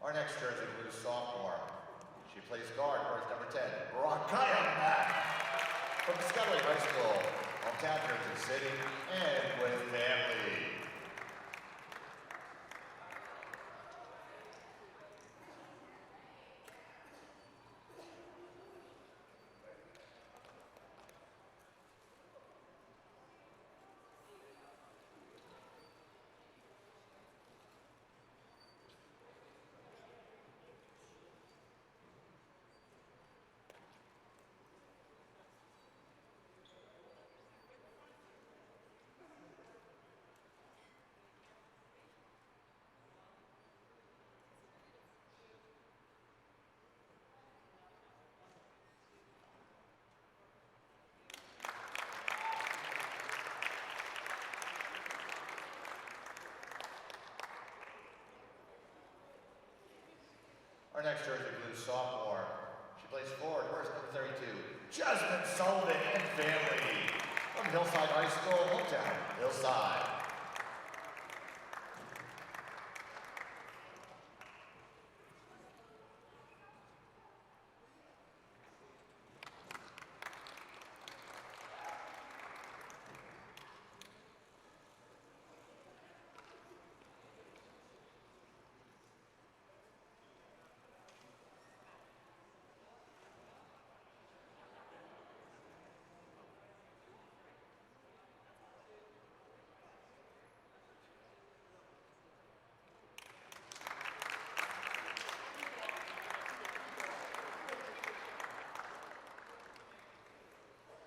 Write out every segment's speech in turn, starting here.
Our next Jersey Blues sophomore. She plays guard, wears number 10, Rakaya Mack from Piscataway High School, hometown Jersey City, and with family. Our next Jersey Blues sophomore. She plays forward, wears number 32, Jasmine Sullivan and family from Hillside High School, hometown Hillside.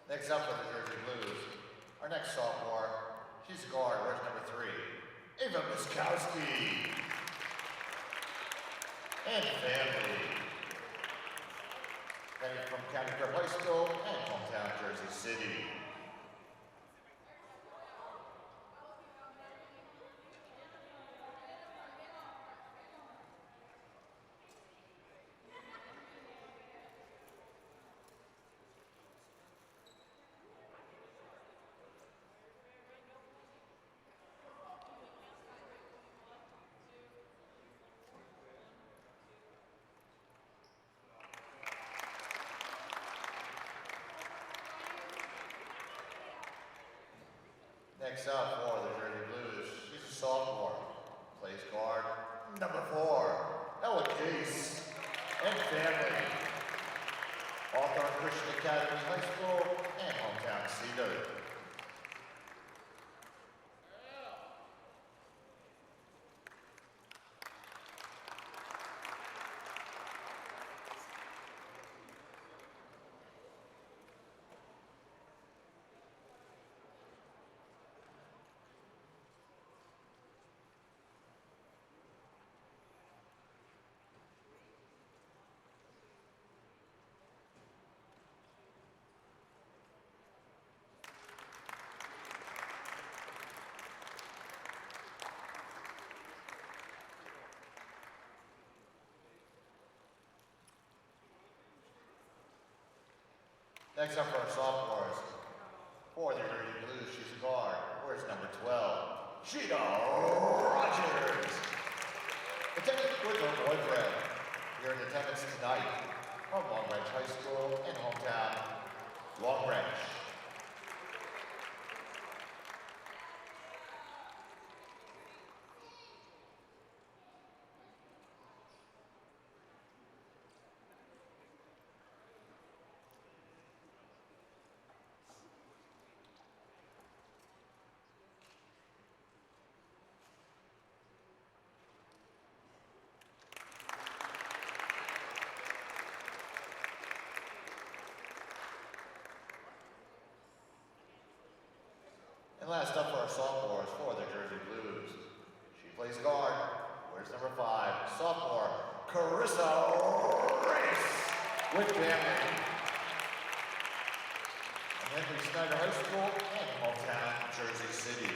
Next up for the Jersey Blues, our next sophomore, she's a guard, wears number 3, Ava Miskowski, and family. Coming from County Fair High School and hometown Jersey City. Next up for the Jersey Blues, she's a sophomore, plays guard, number 4, Ella Case, and family. Hawthorne Christian Academy High School and hometown Cedar. Next up for our sophomores, for the Jersey Blues, she's a guard, wears number 12, Sheeta Rogers. Attending with her boyfriend, here in attendance tonight from Long Branch High School and hometown Long Branch. And last up for our sophomores for the Jersey Blues. She plays guard, wears number 5, sophomore, Carissa Reyes with family. From Henry Snyder High School and hometown Jersey City.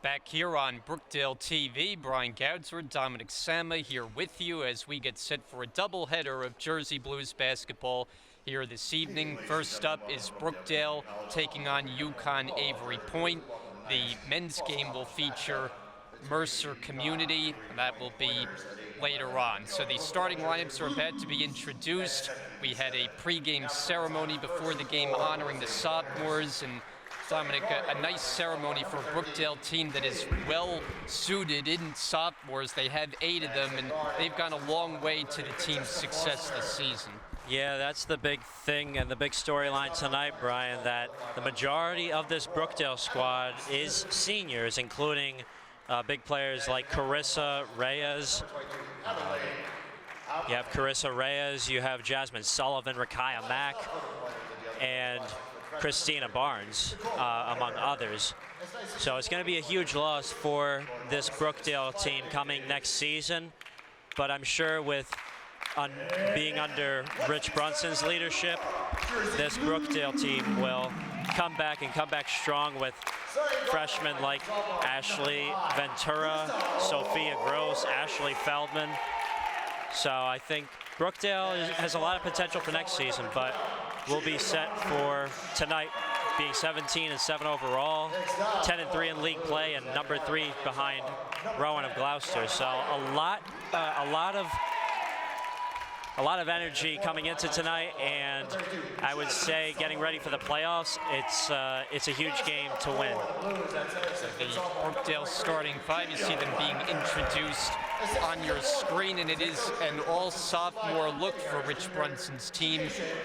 Back here on Brookdale TV, Brian Goudsworth, Dominic Sama here with you as we get set for a doubleheader of Jersey Blues basketball here this evening. First up is Brookdale taking on UCONN Avery Point. The men's game will feature Mercer Community, and that will be later on. So the starting lineups are about to be introduced. We had a pregame ceremony before the game honoring the sophomores, and Dominic, a nice ceremony for a Brookdale team that is well suited in sophomores. They have 8 of them, and they've gone a long way to the team's success this season. Yeah, that's the big thing and the big storyline tonight, Brian, that the majority of this Brookdale squad is seniors, including big players like Carissa Reyes. You have Carissa Reyes, you have Jasmine Sullivan, Rakaya Mack, and Christina Barnes, among others. So it's going to be a huge loss for this Brookdale team coming next season. But I'm sure with being under Rich Brunson's leadership, this Brookdale team will come back and come back strong with freshmen like Ashley Ventura, Sophia Gross, Ashley Feldman. So I think Brookdale has a lot of potential for next season, but we'll be set for tonight being 17-7 overall, 10-3 in league play, and number 3 behind Rowan of Gloucester. So a lot of energy coming into tonight, and I would say getting ready for the playoffs, it's a huge game to win. The Brookdale starting 5, you see them being introduced on your screen, and it is an all-sophomore look for Rich Brunson's team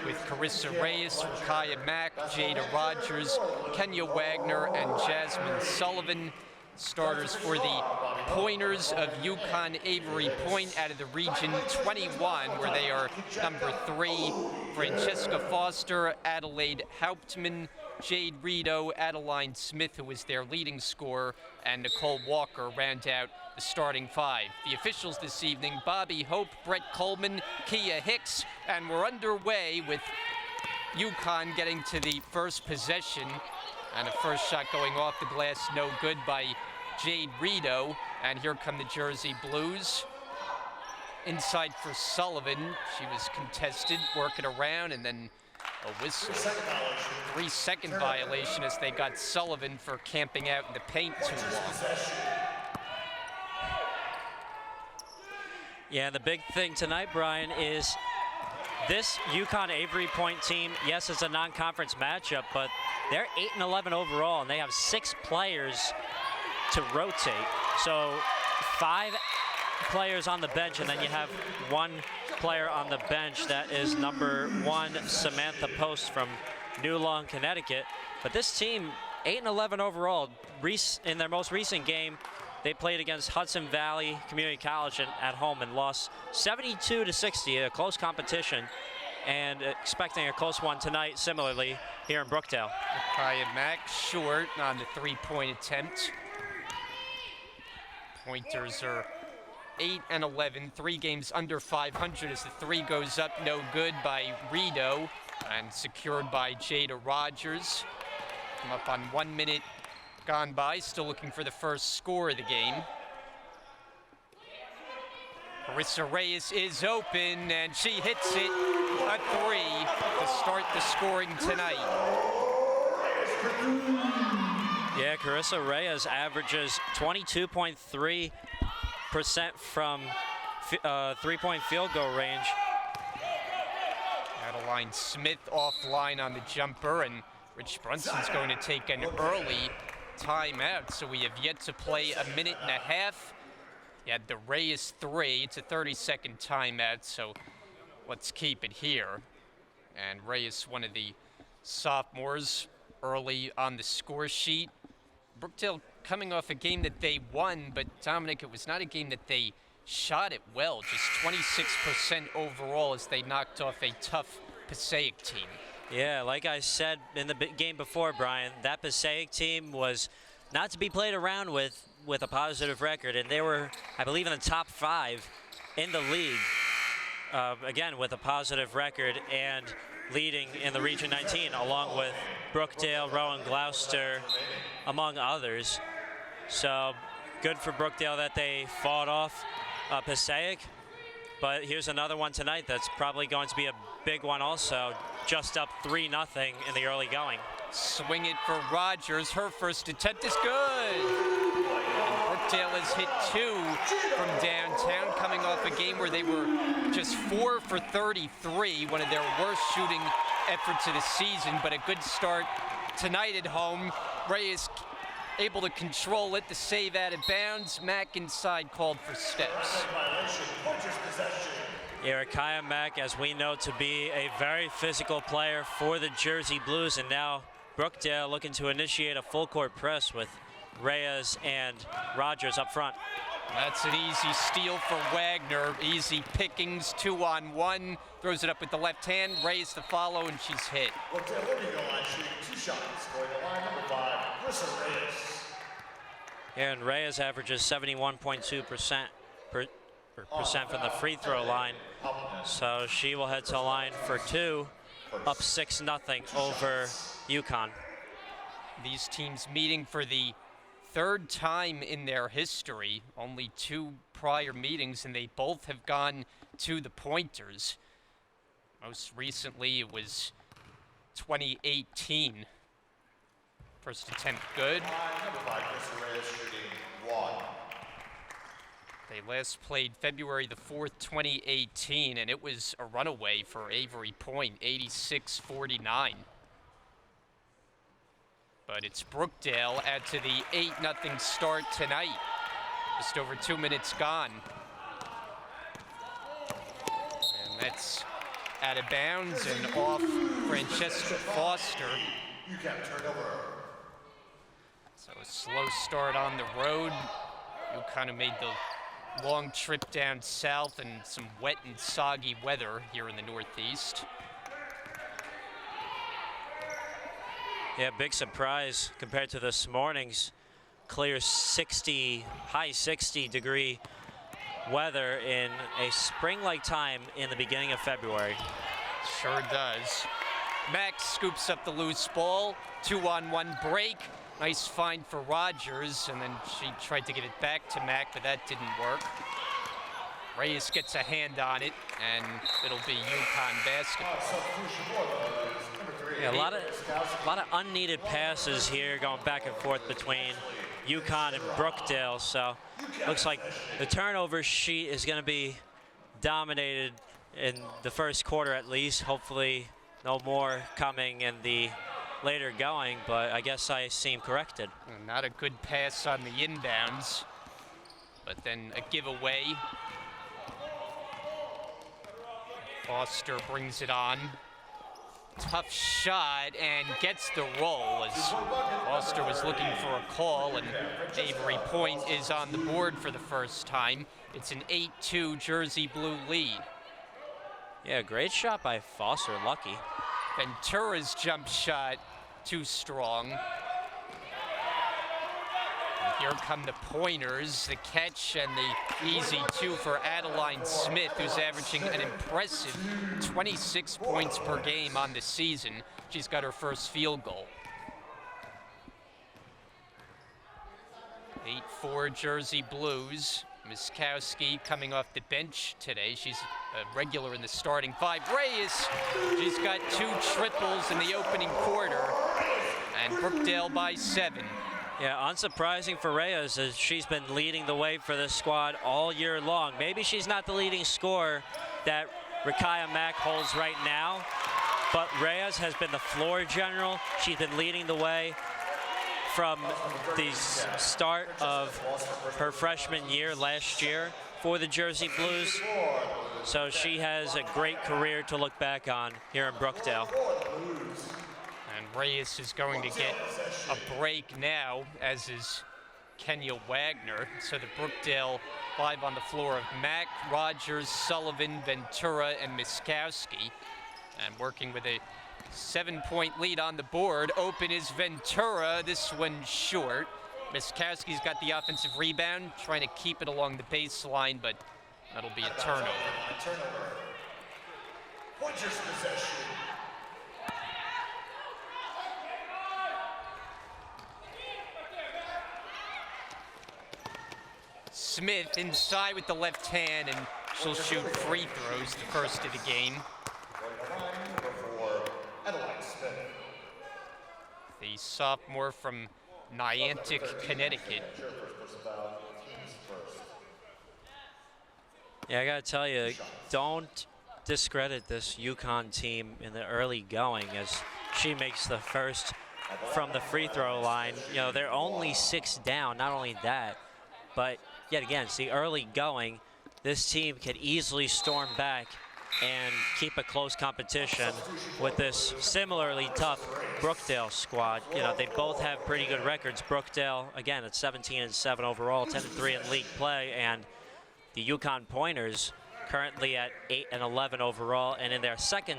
with Carissa Reyes, Rakaya Mack, Jada Rogers, Kenya Wagner, and Jasmine Sullivan. Starters for the Pointers of UCONN Avery Point out of the Region 21, where they are number 3, Francesca Foster, Adelaide Hauptmann, Jade Rito, Adeline Smith, who was their leading scorer, and Nicole Walker round out the starting 5. The officials this evening, Bobby Hope, Brett Coleman, Kia Hicks, and we're underway with UCONN getting to the first possession. And a first shot going off the glass, no good by Jade Rito. And here come the Jersey Blues. Inside for Sullivan. She was contested, working around, and then a whistle. 3-second violation as they got Sullivan for camping out in the paint too long. Yeah, the big thing tonight, Brian, is this UCONN Avery Point team, yes, it's a non-conference matchup, but they're 8-11 overall, and they have 6 players to rotate. So 5 players on the bench, and then you have 1 player on the bench that is number 1, Samantha Post from New Long, Connecticut. But this team, 8-11 overall. In their most recent game, they played against Hudson Valley Community College at home and lost 72-60, a close competition, and expecting a close one tonight, similarly, here in Brookdale. Kaya Mack short on the 3-point attempt. Pointers are 8-11, 3 games under 500 as the 3 goes up, no good by Rito, and secured by Jada Rogers. Come up on 1 minute gone by, still looking for the first score of the game. Carissa Reyes is open, and she hits it, a 3 to start the scoring tonight. Yeah, Carissa Reyes averages 22.3% from 3-point field goal range. Adeline Smith offline on the jumper, and Rich Brunson's going to take an early timeout, so we have yet to play a minute and a half. You had the Reyes 3, it's a 30-second timeout, so let's keep it here. And Reyes, one of the sophomores, early on the score sheet. Brookdale coming off a game that they won, but Dominic, it was not a game that they shot it well, just 26% overall as they knocked off a tough Passaic team. Yeah, like I said in the game before, Brian, that Passaic team was not to be played around with a positive record, and they were, I believe, in the top 5 in the league, again, with a positive record and leading in the Region 19, along with Brookdale, Rowan, Gloucester, among others. So good for Brookdale that they fought off Passaic. But here's another one tonight that's probably going to be a big one also. Just up 3-0 in the early going. Swing it for Rogers. Her first attempt is good. Brookdale has hit 2 from downtown, coming off a game where they were just 4 for 33, one of their worst shooting efforts of the season, but a good start tonight at home. Reyes able to control it, the save out of bounds. Mack inside called for steps. Rakaya Mack, as we know, to be a very physical player for the Jersey Blues, and now Brookdale looking to initiate a full court press with Reyes and Rogers up front. That's an easy steal for Wagner. Easy pickings, 2-on-1. Throws it up with the left hand. Reyes to follow, and she's hit. Brookdale leading the line, shooting 2 shots. Scoring the line, number 5, Carissa Reyes. And Reyes averages 71.2% from the free throw line. So she will head to the line for 2, up 6-0 over UCONN. These teams meeting for the 3rd time in their history. Only 2 prior meetings, and they both have gone to the pointers. Most recently, it was 2018. First attempt good. Number 5, Carissa Reyes shooting 1. They last played February the 4th, 2018, and it was a runaway for Avery Point, 86-49. But it's Brookdale add to the 8-0 start tonight. Just over 2 minutes gone. And that's out of bounds and off Francesca Foster. You can't turn over. So a slow start on the road. You kind of made the long trip down south and some wet and soggy weather here in the Northeast. Yeah, big surprise compared to this morning's clear 60, high 60-degree weather in a spring-like time in the beginning of February. Sure does. Max scoops up the loose ball, 2-on-1 break. Nice find for Rogers, and then she tried to get it back to Mack, but that didn't work. Reyes gets a hand on it, and it'll be UCONN basketball. Yeah, a lot of unneeded passes here going back and forth between UCONN and Brookdale. So looks like the turnover sheet is going to be dominated in the first quarter at least. Hopefully no more coming in the later going, but I guess I seem corrected. Not a good pass on the inbounds, but then a giveaway. Foster brings it on. Tough shot and gets the roll as Foster was looking for a call, and Avery Point is on the board for the first time. It's an 8-2 Jersey Blue lead. Yeah, great shot by Foster, lucky. Ventura's jump shot too strong. And here come the pointers, the catch and the easy 2 for Adeline Smith, who's averaging an impressive 26 points per game on the season. She's got her first field goal. 8-4 Jersey Blues. Miskowski coming off the bench today. She's a regular in the starting 5. Reyes, she's got 2 triples in the opening quarter, and Brookdale by 7. Yeah, unsurprising for Reyes as she's been leading the way for this squad all year long. Maybe she's not the leading scorer that Rakaya Mack holds right now, but Reyes has been the floor general. She's been leading the way from the start of her freshman year last year for the Jersey Blues. So she has a great career to look back on here in Brookdale. And Reyes is going to get a break now, as is Kenya Wagner. So the Brookdale 5 on the floor of Mack, Rogers, Sullivan, Ventura, and Miskowski. And working with a 7-point lead on the board. Open is Ventura. This one short. Miskowski's got the offensive rebound, trying to keep it along the baseline, but that'll be a turnover. Pointers possession. Smith inside with the left hand, and she'll shoot free throws, the first of the game. The sophomore from Niantic, Connecticut. Yeah, I gotta tell you, don't discredit this UConn team in the early going as she makes the first from the free throw line. You know, they're only 6 down. Not only that, but yet again, it's the early going. This team can easily storm back and keep a close competition with this similarly tough Brookdale squad. You know, they both have pretty good records. Brookdale, again, at 17-7 overall, 10-3 in league play, and the UConn Pointers currently at 8-11 overall, and in their second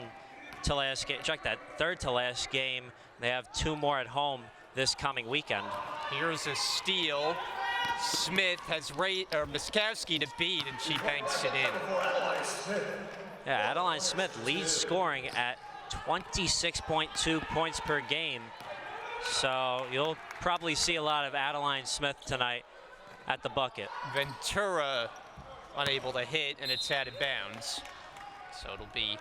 to last game, check that, third to last game, they have 2 more at home this coming weekend. Here's a steal. Smith has Muskowski to beat, and she banks it in. Yeah, Adeline Smith leads scoring at 26.2 points per game. So you'll probably see a lot of Adeline Smith tonight at the bucket. Ventura unable to hit, and it's out of bounds. So it'll be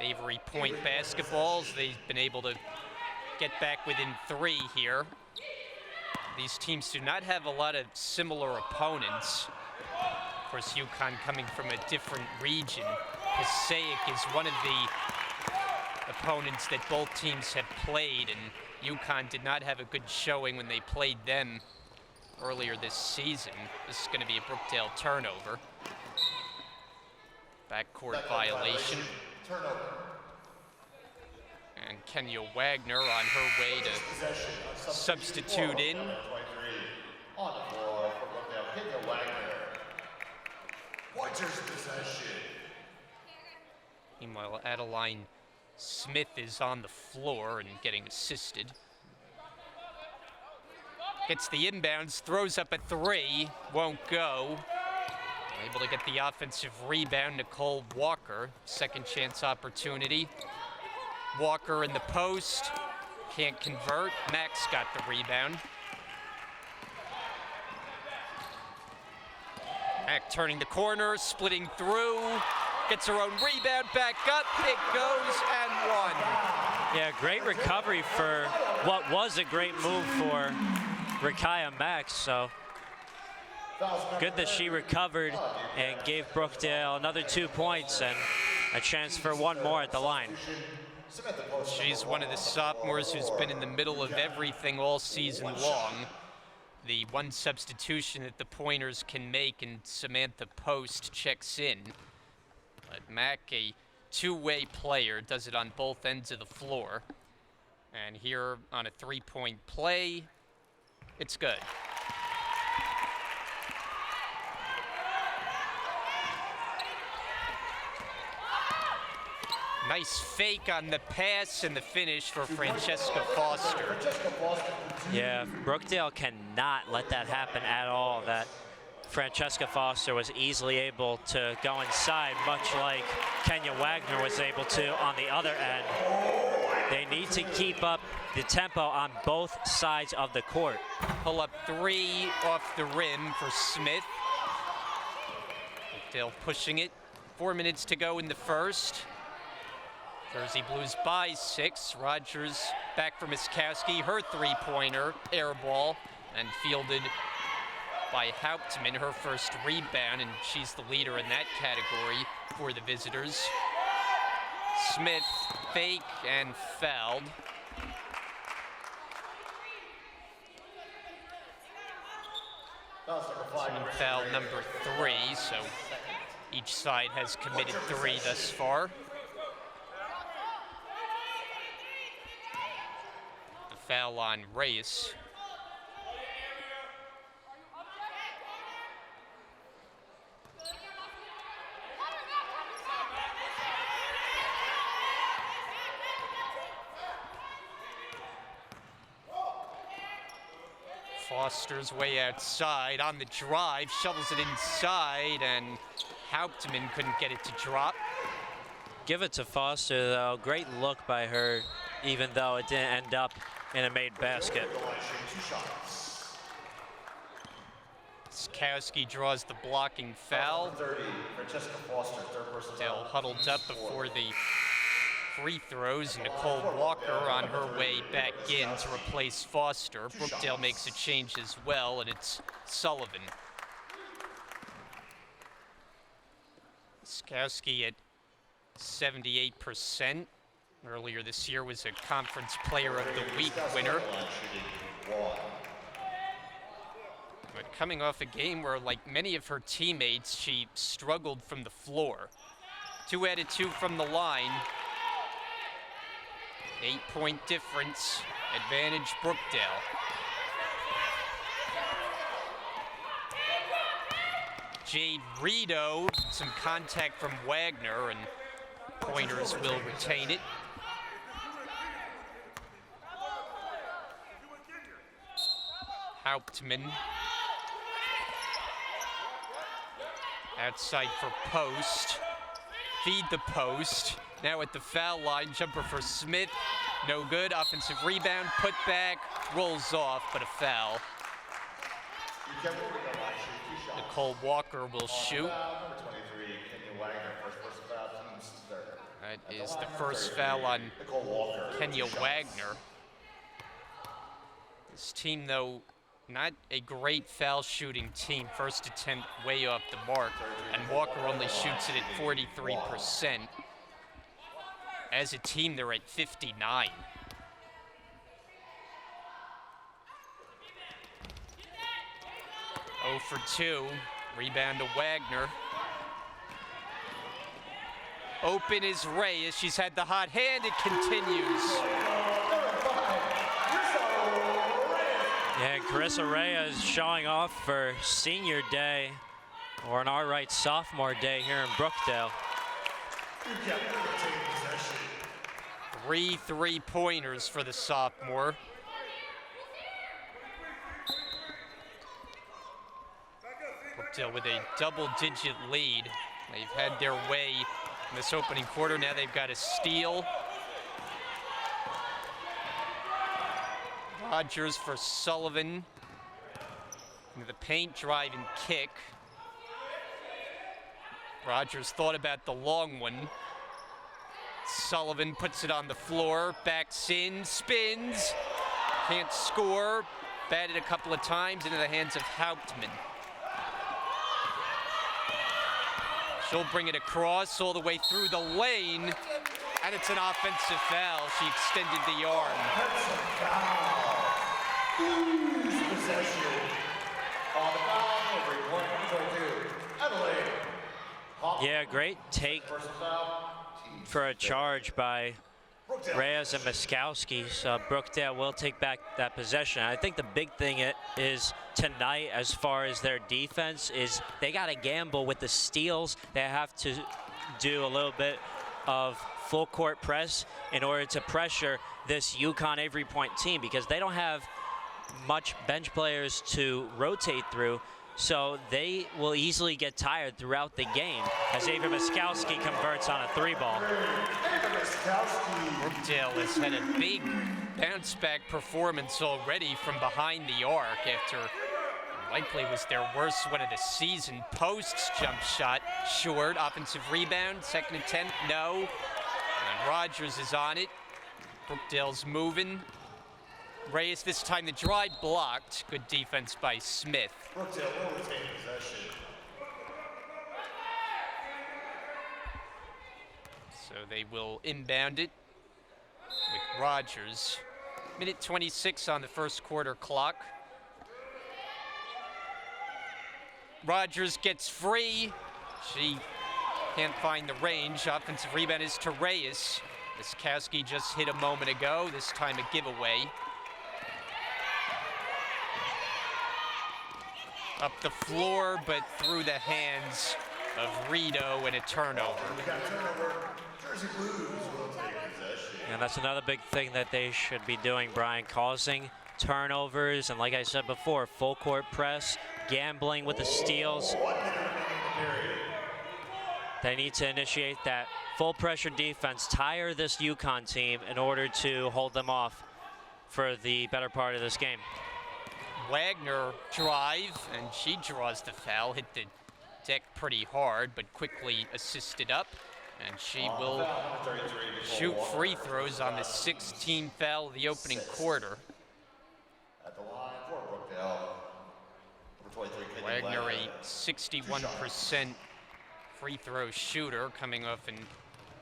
Avery point basketballs. They've been able to get back within 3 here. These teams do not have a lot of similar opponents. Of course, UConn coming from a different region. Passaic is one of the opponents that both teams have played, and UConn did not have a good showing when they played them earlier this season. This is going to be a Brookdale turnover. Backcourt violation. Turnover. And Kenya Wagner on her way to substitute in. On the floor for Brookdale, Kenya Wagner. Pointers possession. Meanwhile, Adeline Smith is on the floor and getting assisted. Gets the inbounds, throws up a 3, won't go. Able to get the offensive rebound, Nicole Walker. Second chance opportunity. Walker in the post, can't convert. Max got the rebound. Mack turning the corner, splitting through, gets her own rebound, back up, it goes, and 1. Yeah, great recovery for what was a great move for Rakaya Max. So good that she recovered and gave Brookdale another 2 points and a chance for 1 more at the line. She's one of the sophomores who's been in the middle of everything all season long. The one substitution that the Pointers can make, and Samantha Post checks in. But Mack, a 2-way player, does it on both ends of the floor. And here on a 3-point play, it's good. Nice fake on the pass and the finish for Francesca Foster. Yeah, Brookdale cannot let that happen at all. That Francesca Foster was easily able to go inside, much like Kenya Wagner was able to on the other end. They need to keep up the tempo on both sides of the court. Pull up 3 off the rim for Smith. Brookdale pushing it. 4 minutes to go in the first. Jersey Blues by 6. Rogers back for Muskowski. Her 3-pointer, air ball, and fielded by Hauptmann, her first rebound, and she's the leader in that category for the visitors. Smith fake and fouled. Team foul number 3, so each side has committed 3 thus far. Foul on Reyes. Foster's way outside on the drive, shovels it inside, and Hauptmann couldn't get it to drop. Give it to Foster, though. Great look by her, even though it didn't end up in a made basket. Skowski draws the blocking foul. 30, Francesca Foster, third person Brookdale foul. huddled up before the free throws. Nicole Walker on her way back in to replace Foster. Brookdale makes a change as well, and it's Sullivan. Skowski at 78%. Earlier this year was a Conference Player of the Week winner. But coming off a game where, like many of her teammates, she struggled from the floor. 2 out of 2 from the line. 8-point difference. Advantage Brookdale. Jade Rito, some contact from Wagner, and Pointers will retain it. Hauptmann. Outside for post. Feed the post. Now at the foul line, jumper for Smith. No good. Offensive rebound, put back, rolls off, but a foul. Nicole Walker will shoot. That is the first foul on Kenya Wagner. This team, though, not a great foul shooting team. First attempt way off the mark, and Walker only shoots it at 43%. As a team, they're at 59. Oh for 2. Rebound to Wagner. Open is Reyes. She's had the hot hand. It continues. Yeah, Carissa Reyes showing off for senior day, or an all-right sophomore day here in Brookdale. 3 3-pointers for the sophomore. Brookdale with a double-digit lead. They've had their way in this opening quarter. Now they've got a steal. Rogers for Sullivan. Into the paint, drive and kick. Rogers thought about the long one. Sullivan puts it on the floor, backs in, spins, can't score. Batted a couple of times into the hands of Hauptmann. She'll bring it across all the way through the lane, and it's an offensive foul. She extended the arm. Yeah, great take for a charge by Reyes and Miskowski. So Brookdale will take back that possession. I think the big thing is tonight, as far as their defense, is they got to gamble with the steals. They have to do a little bit of full court press in order to pressure this UConn Avery Point team, because they don't have much bench players to rotate through. So they will easily get tired throughout the game as Avery Miskowski converts on a 3-ball. Brookdale has had a big bounce-back performance already from behind the arc after likely was their worst one of the season. Post's jump shot short. Offensive rebound, second attempt, no. And Rogers is on it. Brookdale's moving. Reyes this time the drive blocked. Good defense by Smith. Brookdale will retain possession. So they will inbound it with Rogers. Minute 26 on the first quarter clock. Rogers gets free. She can't find the range. Offensive rebound is to Reyes. Miskowski just hit a moment ago. This time a giveaway. Up the floor, but through the hands of Rito, and a turnover. And that's another big thing that they should be doing, Brian, causing turnovers, and like I said before, full court press, gambling with the steals. They need to initiate that full pressure defense, tire this UConn team in order to hold them off for the better part of this game. Wagner drive, and she draws the foul. Hit the deck pretty hard, but quickly assisted up. And she will shoot free throws on the 16th foul of the opening quarter. At the line for Brookdale. Number 23, Wagner, a 61% free throw shooter, coming off an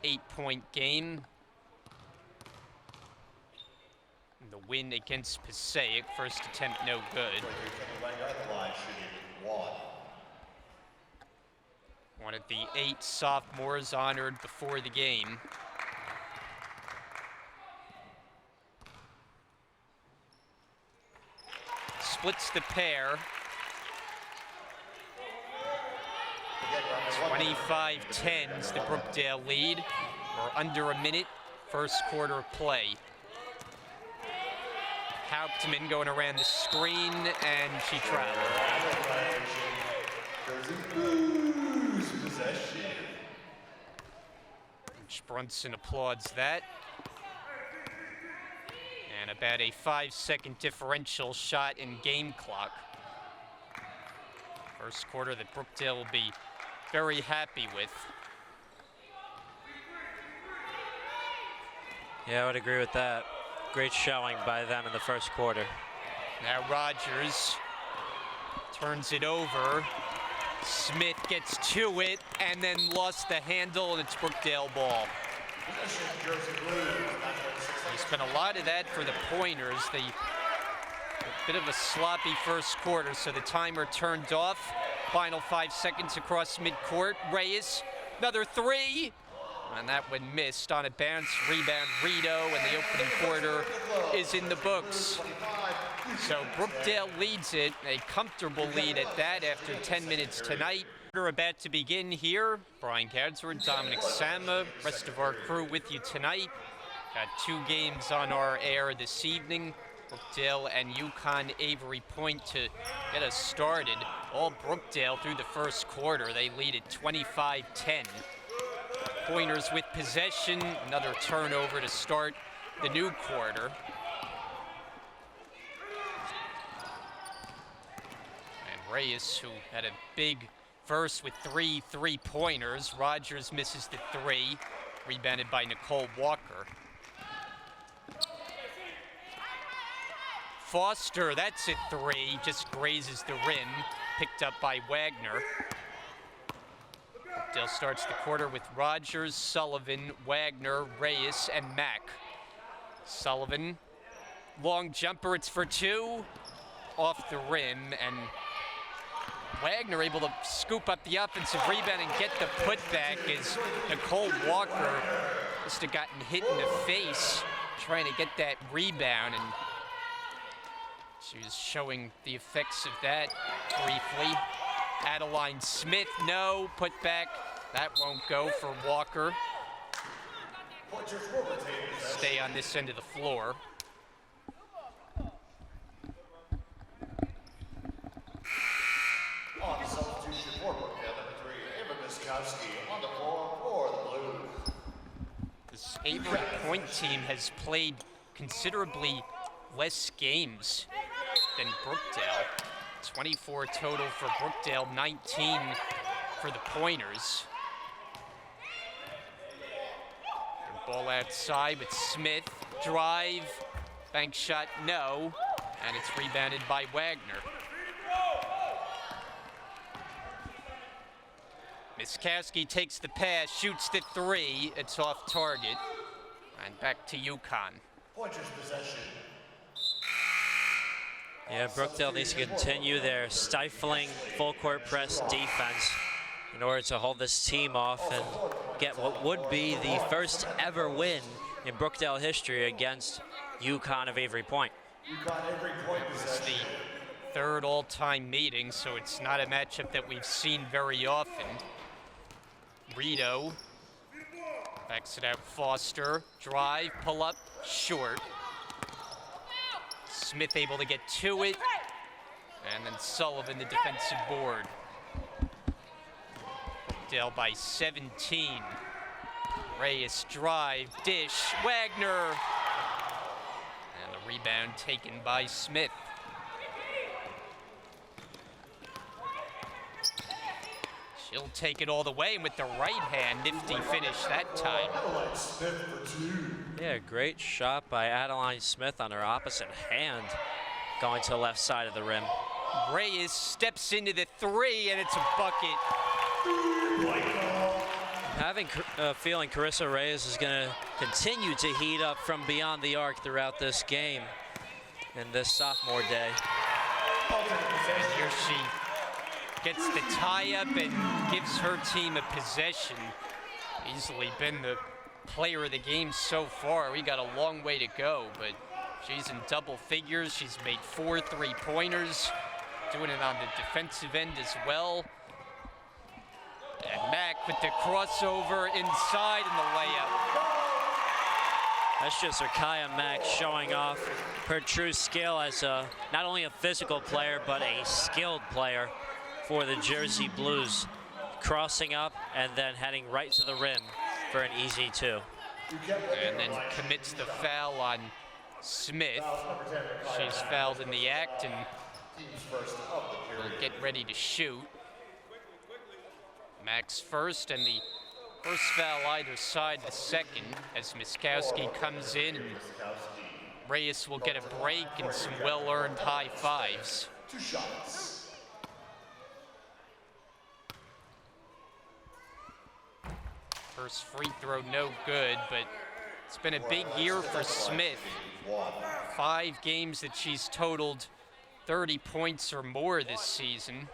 8-point game. The win against Passaic, first attempt no good. One of the 8 sophomores honored before the game. Splits the pair. 25-10 is the Brookdale lead. We're under a minute, first quarter of play. Hauptmann going around the screen, and she traveled. Brunson applauds that. And about a 5-second differential shot in game clock. First quarter that Brookdale will be very happy with. Yeah, I would agree with that. Great showing by them in the first quarter. Now Rogers turns it over. Smith gets to it and then lost the handle, and it's Brookdale ball. There's been a lot of that for the Pointers. A bit of a sloppy first quarter, so the timer turned off. Final 5 seconds across midcourt. Reyes, another three. And that one missed on a bounce, rebound, Rito, and the opening quarter is in the books. So Brookdale leads it, a comfortable lead at that after 10 minutes tonight. We're about to begin here. Brian Gadsworth, Dominic Sama, rest of our crew with you tonight. Got 2 games on our air this evening. Brookdale and UCONN Avery Point to get us started. All Brookdale through the first quarter. They lead at 25-10. Pointers with possession, another turnover to start the new quarter. And Reyes, who had a big verse with 3 3-pointers. Rogers misses the 3, rebounded by Nicole Walker. Foster, that's a 3, just grazes the rim, picked up by Wagner. Brookdale starts the quarter with Rogers, Sullivan, Wagner, Reyes, and Mack. Sullivan, long jumper, it's for 2, off the rim, and Wagner able to scoop up the offensive rebound and get the putback as Nicole Walker must have gotten hit in the face trying to get that rebound, and she was showing the effects of that briefly. Adeline Smith, no, put back. That won't go for Walker. Stay on this end of the floor. On the substitution for Brookdale, number 3, Avery on the floor for the Blues. This Avery Point team has played considerably less games than Brookdale. 24 total for Brookdale, 19 for the Pointers. Ball outside with Smith, drive, bank shot, no, and it's rebounded by Wagner. Miskowski takes the pass, shoots the 3, it's off target, and back to UCONN. Pointers possession. Yeah, Brookdale needs to continue their stifling full court press defense in order to hold this team off and get what would be the first ever win in Brookdale history against UCONN of Avery Point. UCONN Avery Point It's possession. the 3rd all-time meeting, so it's not a matchup that we've seen very often. Rito backs it out, Foster, drive, pull up, short. Smith able to get to it, and then Sullivan, the defensive board. Brookdale by 17. Reyes drive, dish, Wagner. And the rebound taken by Smith. She'll take it all the way, and with the right hand, nifty finish that time. Yeah, great shot by Adeline Smith on her opposite hand, going to the left side of the rim. Reyes steps into the three, and it's a bucket. Having a feeling Carissa Reyes is going to continue to heat up from beyond the arc throughout this game and this sophomore day. And here she gets the tie-up and gives her team a possession. Easily been the player of the game so far. We got a long way to go, but she's in double figures. She's made 4 3-pointers, doing it on the defensive end as well. And Mack with the crossover inside and the layup. That's just Rakaya Mack showing off her true skill as not only a physical player, but a skilled player for the Jersey Blues. Crossing up and then heading right to the rim for an easy 2. And then commits the foul on Smith. She's fouled in the act and will get ready to shoot. Max first, and the first foul either side, the second, as Miskowski comes in, and Reyes will get a break and some well-earned high fives. 2 shots. First free throw no good, but it's been a big year for Smith. 5 games that she's totaled 30 points or more this season.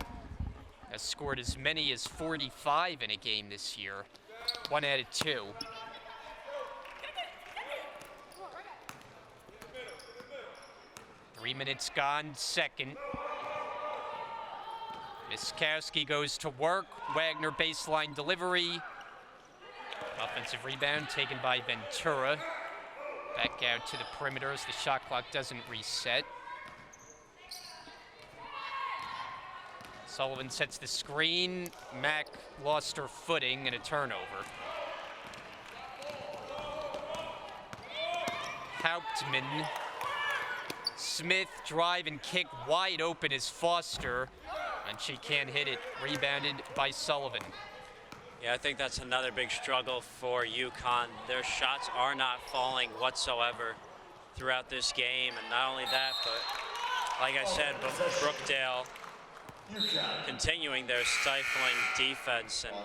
Has scored as many as 45 in a game this year. 1 out of 2. Three minutes gone, second. Miskowski goes to work. Wagner baseline delivery. Offensive rebound taken by Ventura. Back out to the perimeter as the shot clock doesn't reset. Sullivan sets the screen. Mack lost her footing and a turnover. Hauptmann. Smith drive and kick wide open is Foster, and she can't hit it. Rebounded by Sullivan. Yeah, I think that's another big struggle for UConn. Their shots are not falling whatsoever throughout this game, and not only that, but like I said, Brookdale continuing their stifling defense, and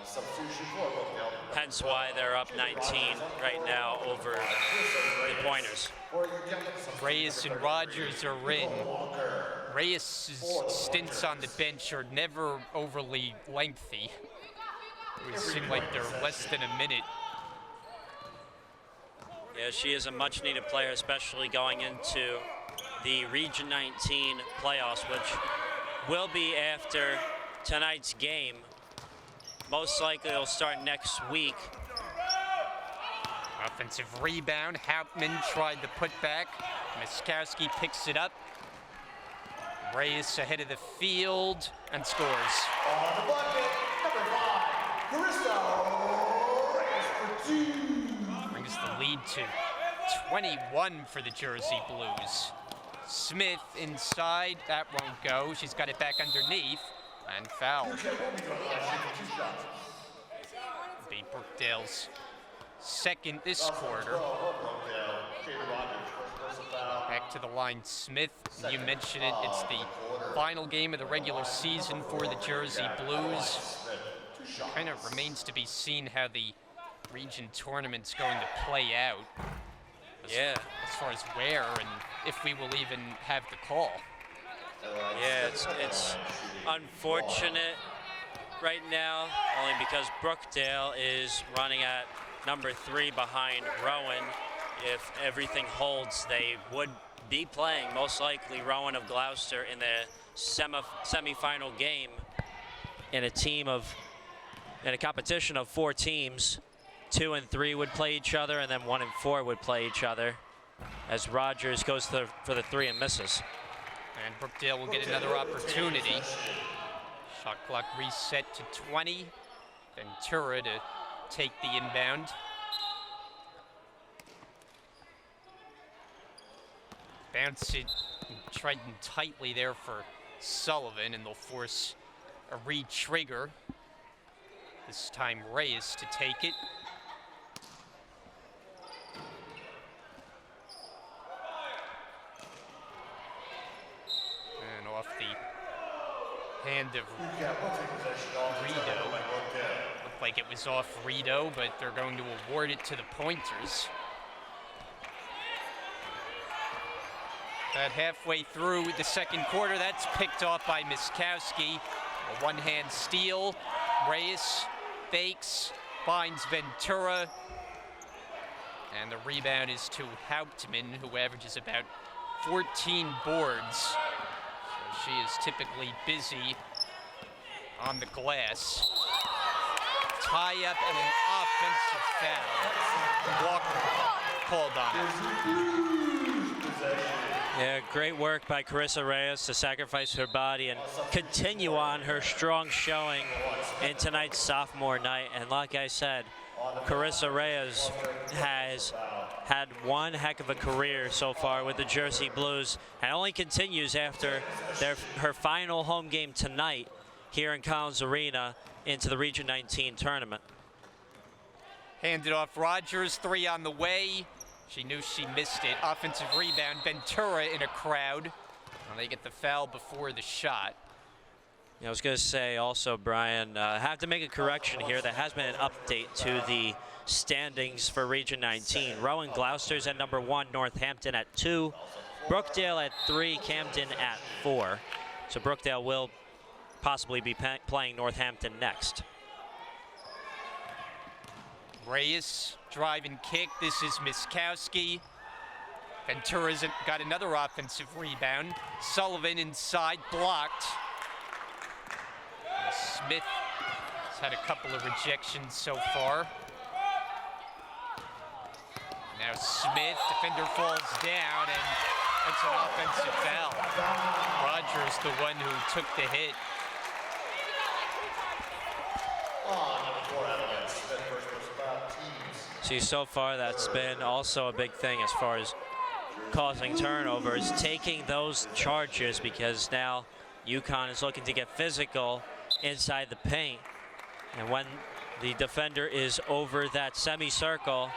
hence why they're up 19 right now over the Pointers. Reyes and Rogers are in. Reyes' stints on the bench are never overly lengthy. It would seem like they're less than a minute. Yeah, she is a much-needed player, especially going into the Region 19 playoffs, which will be after tonight's game. Most likely it'll start next week. Offensive rebound. Hauptmann tried the putback. Miskowski picks it up. Reyes ahead of the field and scores. On the bucket, number 5, Carissa Reyes for 2. Brings the lead to 21 for the Jersey Blues. Smith inside, that won't go. She's got it back underneath and fouled. Be Brookdale's second this quarter. Back to the line, Smith. You mentioned it, it's the final game of the regular season for the Jersey Blues. Kind of remains to be seen how the region tournament's going to play out. As far as where and if we will even have the call. Yeah, it's unfortunate right now, only because Brookdale is running at number 3 behind Rowan. If everything holds, they would be playing, most likely, Rowan of Gloucester in the semifinal game in a competition of 4 teams. 2 and 3 would play each other, and then 1 and 4 would play each other, as Rogers goes for the 3 and misses. And Brookdale will get another opportunity. Shot clock reset to 20. Ventura to take the inbound. Bounce it, Triton tightly there for Sullivan, and they'll force a re-trigger. This time Reyes to take it. And off the hand of Rito. Looked like it was off Rito, but they're going to award it to the Pointers. About halfway through the second quarter, that's picked off by Miskowski. A one-hand steal. Reyes fakes, finds Ventura. And the rebound is to Hauptmann, who averages about 14 boards. So she is typically busy on the glass. Tie up and an offensive foul. Walker called on it. Yeah, great work by Carissa Reyes to sacrifice her body and continue on her strong showing in tonight's sophomore night. And like I said, Carissa Reyes has had one heck of a career so far with the Jersey Blues, and only continues after her final home game tonight here in Collins Arena into the Region 19 tournament. Handed off Rogers, 3 on the way. She knew she missed it. Offensive rebound, Ventura in a crowd. Well, they get the foul before the shot. Yeah, I was going to say also, Brian, have to make a correction here. There has been an update to the standings for Region 19. Rowan Gloucester's at number 1, Northampton at 2, Brookdale at 3, Camden at 4. So Brookdale will possibly be playing Northampton next. Reyes, drive and kick. This is Miskowski. Ventura's got another offensive rebound. Sullivan inside, blocked. Smith has had a couple of rejections so far. Now Smith, defender falls down, and it's an offensive foul. Rogers, the one who took the hit. See, so far that's been also a big thing as far as causing turnovers, taking those charges, because now UConn is looking to get physical inside the paint. And when the defender is over that semicircle,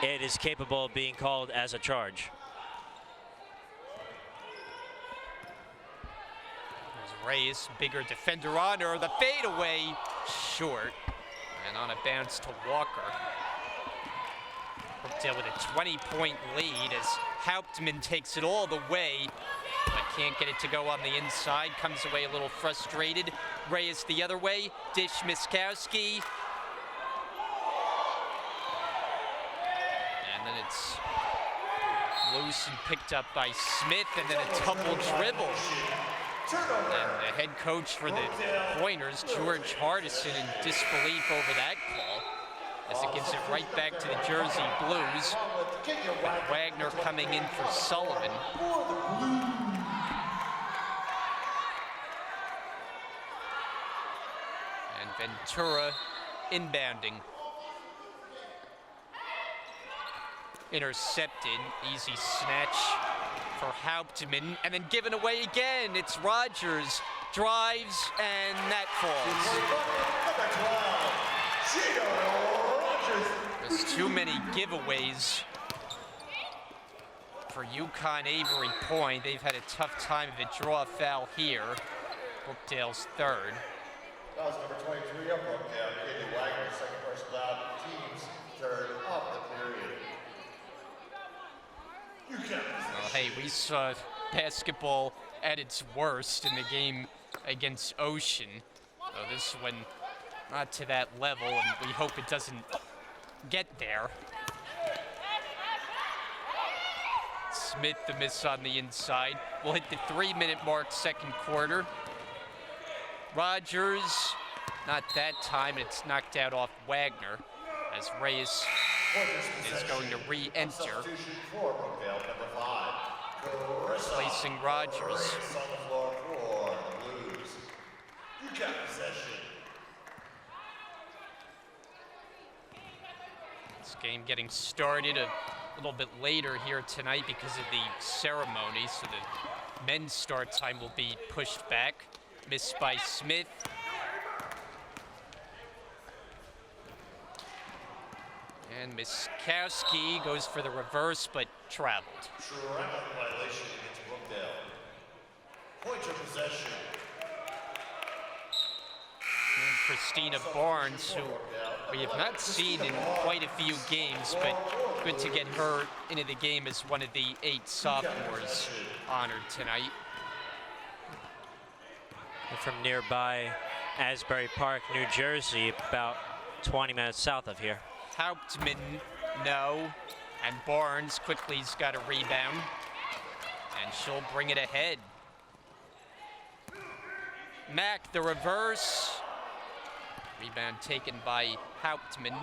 it is capable of being called as a charge. There's Reyes, bigger defender on her. The fadeaway, short. And on a bounce to Walker. Brookdale with a 20-point lead as Hauptmann takes it all the way, but can't get it to go on the inside. Comes away a little frustrated. Reyes the other way. Dish Miskowski. And then it's loose and picked up by Smith, and then a double dribble. And the head coach for the Pointers, George Hardison, in disbelief over that call, as it gives it right back to the Jersey Blues. With Wagner coming in for Sullivan. And Ventura inbounding. Intercepted, easy snatch for Hauptmann, and then given away again. It's Rogers, drives, and that falls. There's too many giveaways for UConn Avery Point. They've had a tough time of it. Draw a foul here. Brookdale's third. That was number 23 up Brookdale. Katie Wagner, second person foul. Team's third of the period. Well, hey, we saw basketball at its worst in the game against Ocean. So this one, not to that level, and we hope it doesn't get there. Smith, the miss on the inside. We'll hit the 3-minute mark, second quarter. Rogers, not that time, it's knocked out off Wagner as Reyes is going to re-enter, replacing Rogers. This game getting started a little bit later here tonight because of the ceremony, so the men's start time will be pushed back. Missed by Smith. Miskowski goes for the reverse, but traveled. True violation against Brookdale. Point of possession. And Christina Barnes, who we have not seen in quite a few games, but good to get her into the game as one of the 8 sophomores honored tonight. And from nearby Asbury Park, New Jersey, about 20 minutes south of here. Hauptmann, no. And Barnes quickly's got a rebound. And she'll bring it ahead. Mack, the reverse. Rebound taken by Hauptmann.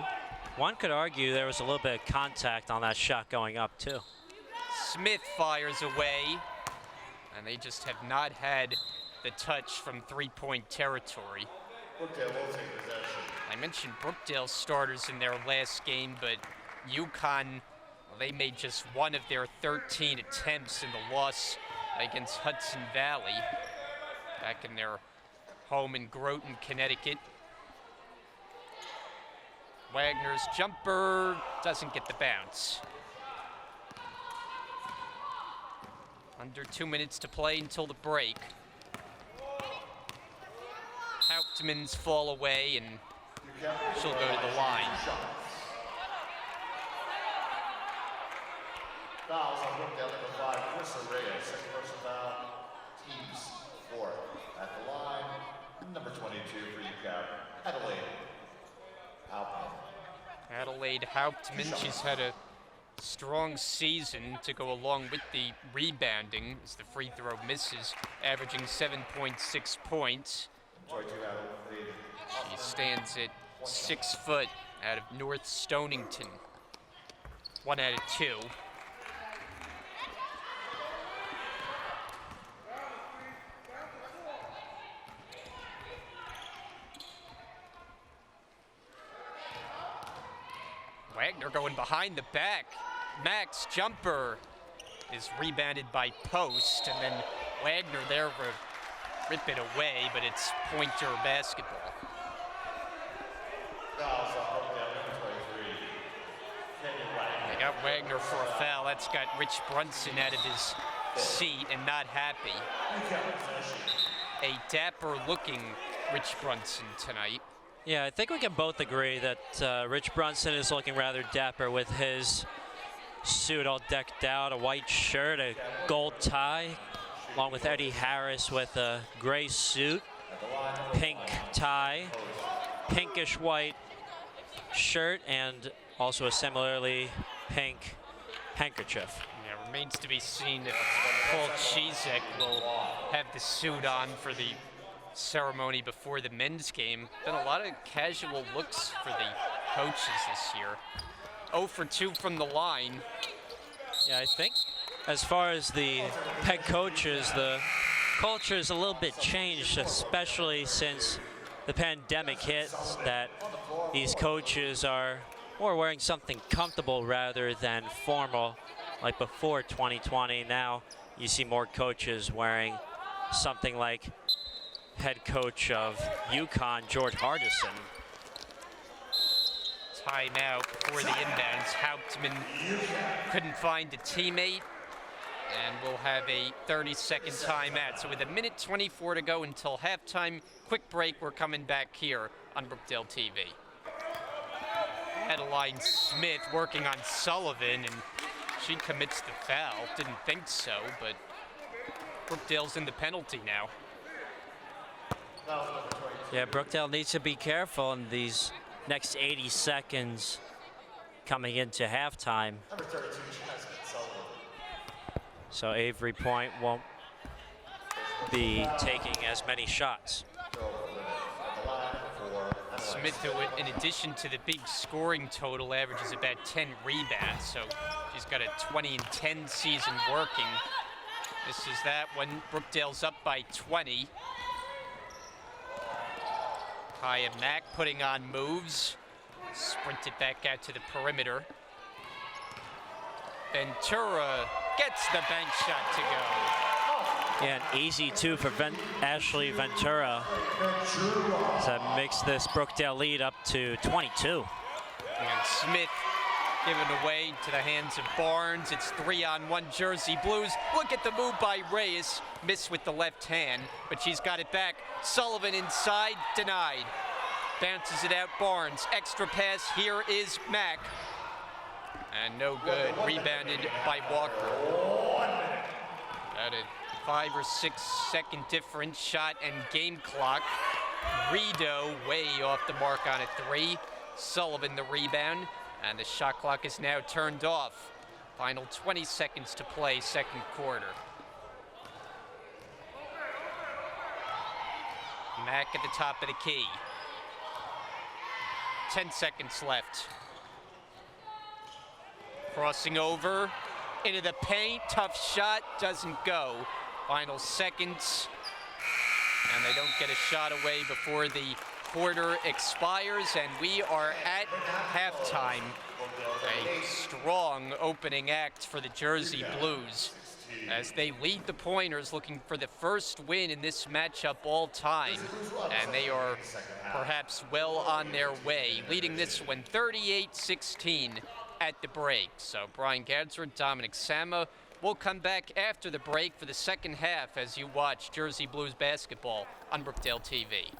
One could argue there was a little bit of contact on that shot going up, too. Smith fires away. And they just have not had the touch from 3-point territory. Brookdale will take possession. I mentioned Brookdale starters in their last game, but UCONN, well, they made just one of their 13 attempts in the loss against Hudson Valley back in their home in Groton, Connecticut. Wagner's jumper doesn't get the bounce. Under 2 minutes to play until the break. Hauptmann's fall away, and she'll go to the line. Fouls on Brookdale number 5, Carissa Reyes, second personal foul, team's 4th. At the line, number 22 for UCAP, Adelaide Hauptmann. Adelaide Hauptmann, she's had a strong season to go along with the rebounding as the free throw misses, averaging 7.6 points. She stands at 6 foot out of North Stonington. 1 out of 2. Wagner going behind the back. Mack's jumper is rebounded by Post, and then Wagner there to rip it away, but it's pointer basketball. Fouls on Brookdale number 23. They got Wagner for a foul. That's got Rich Brunson out of his seat and not happy. A dapper-looking Rich Brunson tonight. Yeah, I think we can both agree that Rich Brunson is looking rather dapper with his suit all decked out, a white shirt, a gold tie, along with Eddie Harris with a gray suit, pink tie, pinkish white shirt, and also a similarly pink handkerchief. Yeah, remains to be seen if Paul Chizek will have the suit on for the ceremony before the men's game. Been a lot of casual looks for the coaches this year. 0 for 2 from the line. Yeah, I think as far as the head coaches, the culture is a little bit changed, especially since the pandemic hit, that these coaches are more wearing something comfortable rather than formal like before 2020. Now you see more coaches wearing something like head coach of UConn, George Hardison. Timeout for the inbounds. Hauptmann couldn't find a teammate, and we'll have a 30-second timeout. So with 1:24 to go until halftime, quick break, we're coming back here on Brookdale TV. Adeline Smith working on Sullivan, and she commits the foul. Didn't think so, but Brookdale's in the penalty now. Yeah, Brookdale needs to be careful in these next 80 seconds coming into halftime. Number 32, Jasmine Sullivan. So Avery Point won't be taking as many shots. Smith, who in addition to the big scoring total, averages about 10 rebounds, so she's got a 20-10 season working. This is that one. Brookdale's up by 20. Kaya Mack putting on moves. Sprinted back out to the perimeter. Ventura gets the bank shot to go. Yeah, an easy 2 for Ashley Ventura. So that makes this Brookdale lead up to 22. And Smith given away to the hands of Barnes. It's 3-on-1 Jersey Blues. Look at the move by Reyes. Missed with the left hand, but she's got it back. Sullivan inside, denied. Bounces it out, Barnes. Extra pass, here is Mack. And no good, rebounded by Walker. At a 5 or 6 second difference, shot and game clock. Rideau way off the mark on a 3. Sullivan the rebound, and the shot clock is now turned off. Final 20 seconds to play, second quarter. Mack at the top of the key. 10 seconds left. Crossing over into the paint, tough shot, doesn't go. Final seconds, and they don't get a shot away before the quarter expires, and we are at halftime. A strong opening act for the Jersey Blues as they lead the Pointers, looking for the first win in this matchup all time, and they are perhaps well on their way, leading this one 38-16 at the break. So Brian Gadzer, Dominic Sama will come back after the break for the second half as you watch Jersey Blues basketball on Brookdale TV.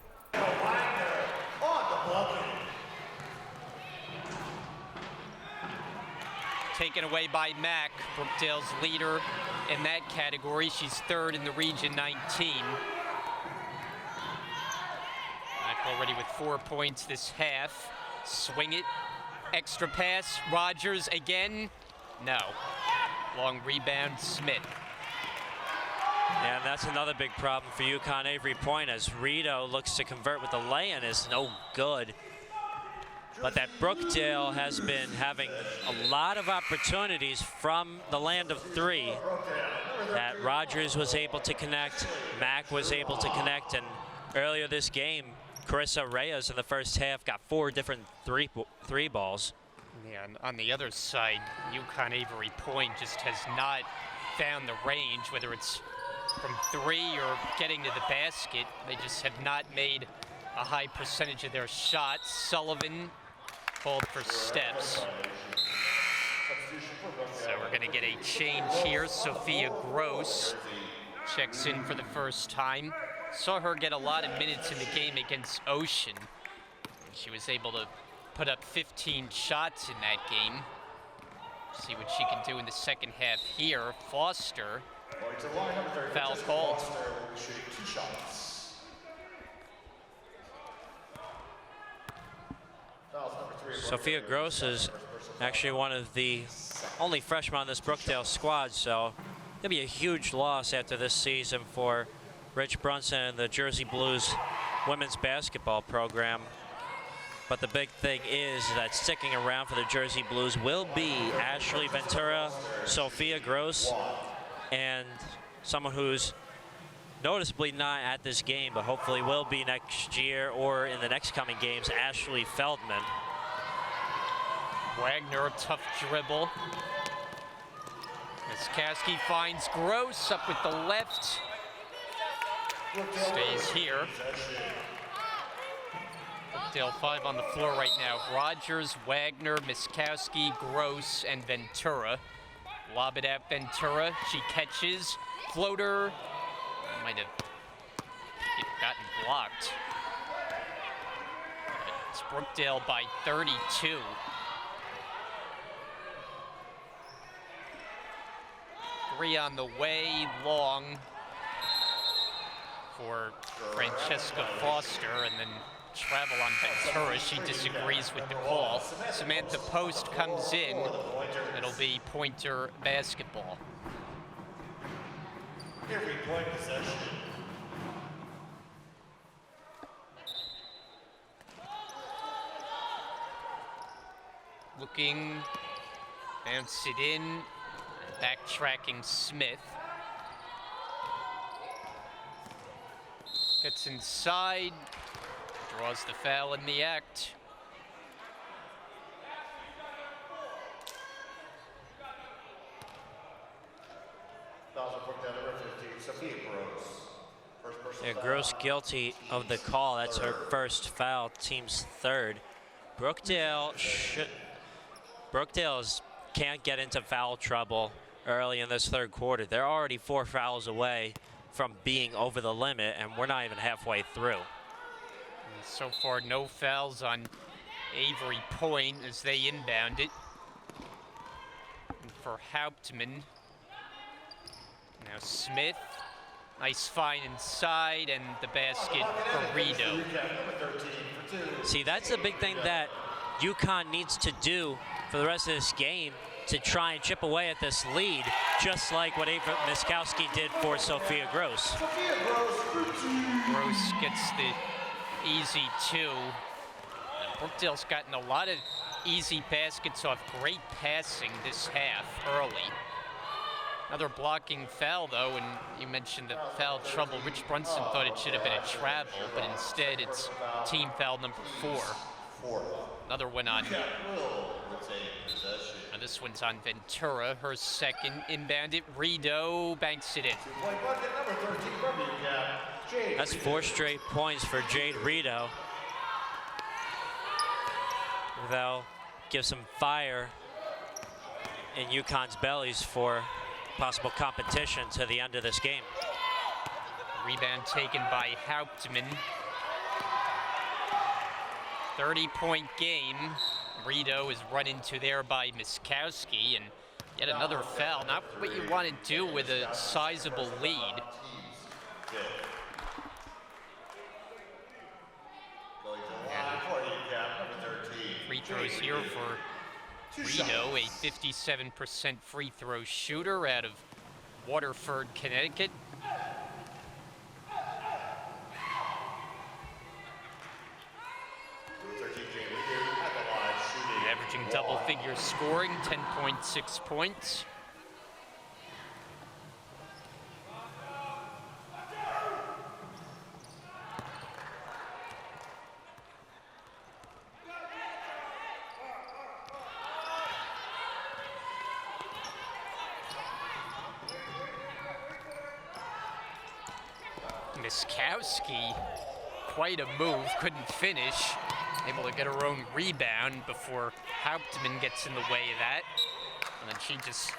Taken away by Mack, Brookdale's leader in that category. She's third in the region, 19. Mack already with 4 points this half. Swing it, extra pass, Rogers again, no. Long rebound, Smith. Yeah, that's another big problem for UConn Avery Point as Rideau looks to convert with the lay-in is no good. But that Brookdale has been having a lot of opportunities from the land of 3. That Rogers was able to connect, Mack was able to connect, and earlier this game, Carissa Reyes in the first half got 4 different three balls. Yeah, and on the other side, UConn Avery Point just has not found the range, whether it's from 3 or getting to the basket. They just have not made a high percentage of their shots. Sullivan called for steps. So we're going to get a change here. Sophia Gross checks in for the first time. Saw her get a lot of minutes in the game against Ocean. She was able to put up 15 shots in that game. See what she can do in the second half here. Foster, foul called. Sophia Gross is actually one of the only freshmen on this Brookdale squad, so it'll be a huge loss after this season for Rich Brunson and the Jersey Blues women's basketball program. But the big thing is that sticking around for the Jersey Blues will be Ashley Ventura, Sophia Gross, and someone who's noticeably not at this game, but hopefully will be next year or in the next coming games, Ashley Feldman. Wagner, tough dribble. Miskowski finds Gross up with the left. Stays here. Brookdale 5 on the floor right now. Rogers, Wagner, Miskowski, Gross, and Ventura. Lob it at Ventura. She catches. Floater. Might have gotten blocked. But it's Brookdale by 32. Three on the way, long for Francesca Foster, and then travel on Ventura. She disagrees with the call. Samantha Post comes in. It'll be Pointer basketball. Every point possession. Looking, bounce it in, backtracking Smith. Gets inside, draws the foul in the act. Yeah, Gross guilty of the call. That's her first foul, team's third. Brookdale Brookdale can't get into foul trouble early in this third quarter. They're already 4 fouls away from being over the limit, and we're not even halfway through. And so far, no fouls on Avery Point as they inbound it. And for Hauptmann, now Smith. Nice find inside, and the basket for Rideau. See, that's the big thing that UConn needs to do for the rest of this game, to try and chip away at this lead, just like what Avery Miskowski did for Sophia Gross. Gross gets the easy 2. And Brookdale's gotten a lot of easy baskets off great passing this half early. Another blocking foul, though, and you mentioned the foul trouble. Rich Brunson thought it should have been a travel, but instead it's team foul number 4. Another one on, and this one's on Ventura, her second. Inbounded, Rideau banks it in. That's 4 straight points for Jade Rideau. They'll give some fire in UConn's bellies for possible competition to the end of this game. Rebound taken by Hauptmann. 30-point game. Rideau is run into there by Miskowski, and yet another foul. Not what you want to do with a sizable lead. Free throws here for Rideau, a 57% free throw shooter out of Waterford, Connecticut. Averaging double-figure scoring, 10.6 points. Miskowski, quite a move, couldn't finish. Able to get her own rebound before Hauptmann gets in the way of that. And then she just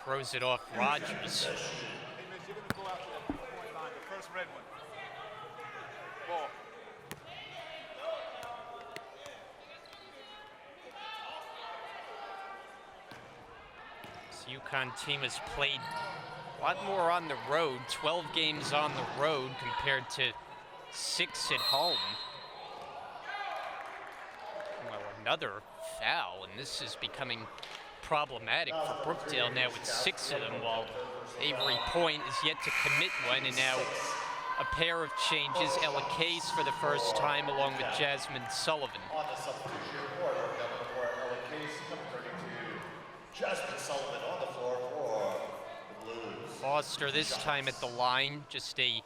throws it off Rogers. This UConn team has played a lot more on the road, 12 games on the road compared to 6 at home. Well, another foul, and this is becoming problematic for Brookdale now with 6 of them, while Avery Point is yet to commit one, and now a pair of changes. Ella Case for the first time along with Jasmine Sullivan. On the substitution report, Ella Case turning to Jasmine Sullivan on the floor for the Blues. Foster this time at the line, just a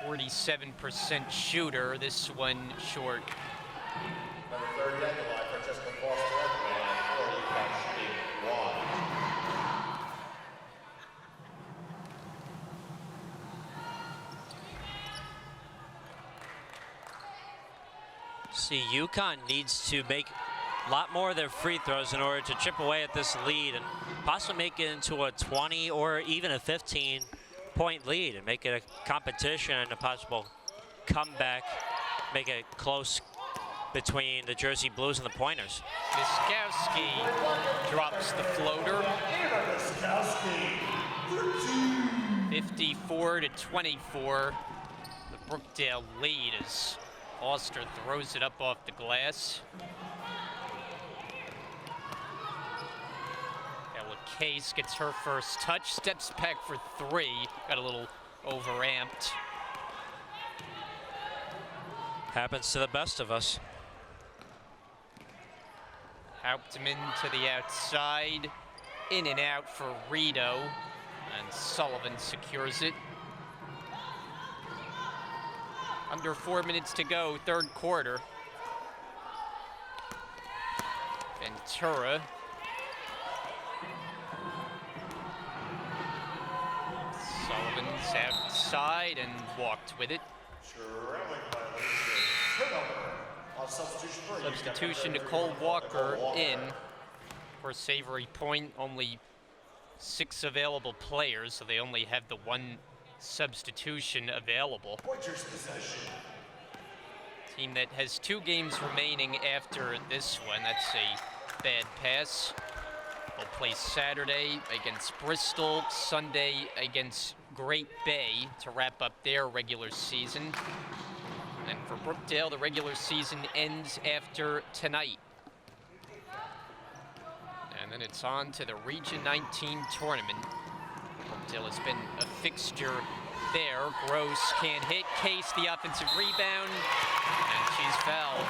47% shooter. This one short. Number 30 at the line, Francesca Foster at the line for UConn shooting 1. See, UConn needs to make a lot more of their free throws in order to chip away at this lead and possibly make it into a 20 or even a 15-point lead and make it a competition and a possible comeback, make it close between the Jersey Blues and the Pointers. Miskowski drops the floater. 54 to 24. The Brookdale lead as Foster throws it up off the glass. Ella Case gets her first touch, steps back for 3. Got a little overamped. Happens to the best of us. Hauptmann to the outside, in and out for Rideau, and Sullivan secures it. Under 4 minutes to go, third quarter. Ventura. Sullivan's outside and walked with it. Traveling violation. Turnover on Substitution Nicole Walker in for Avery Point. Only 6 available players, so they only have the 1 substitution available. Team that has 2 games remaining after this one. That's a bad pass. They'll play Saturday against Bristol, Sunday against Great Bay to wrap up their regular season. And for Brookdale, the regular season ends after tonight. And then it's on to the Region 19 tournament. Brookdale has been a fixture there. Gross can't hit. Case the offensive rebound, and she's fouled.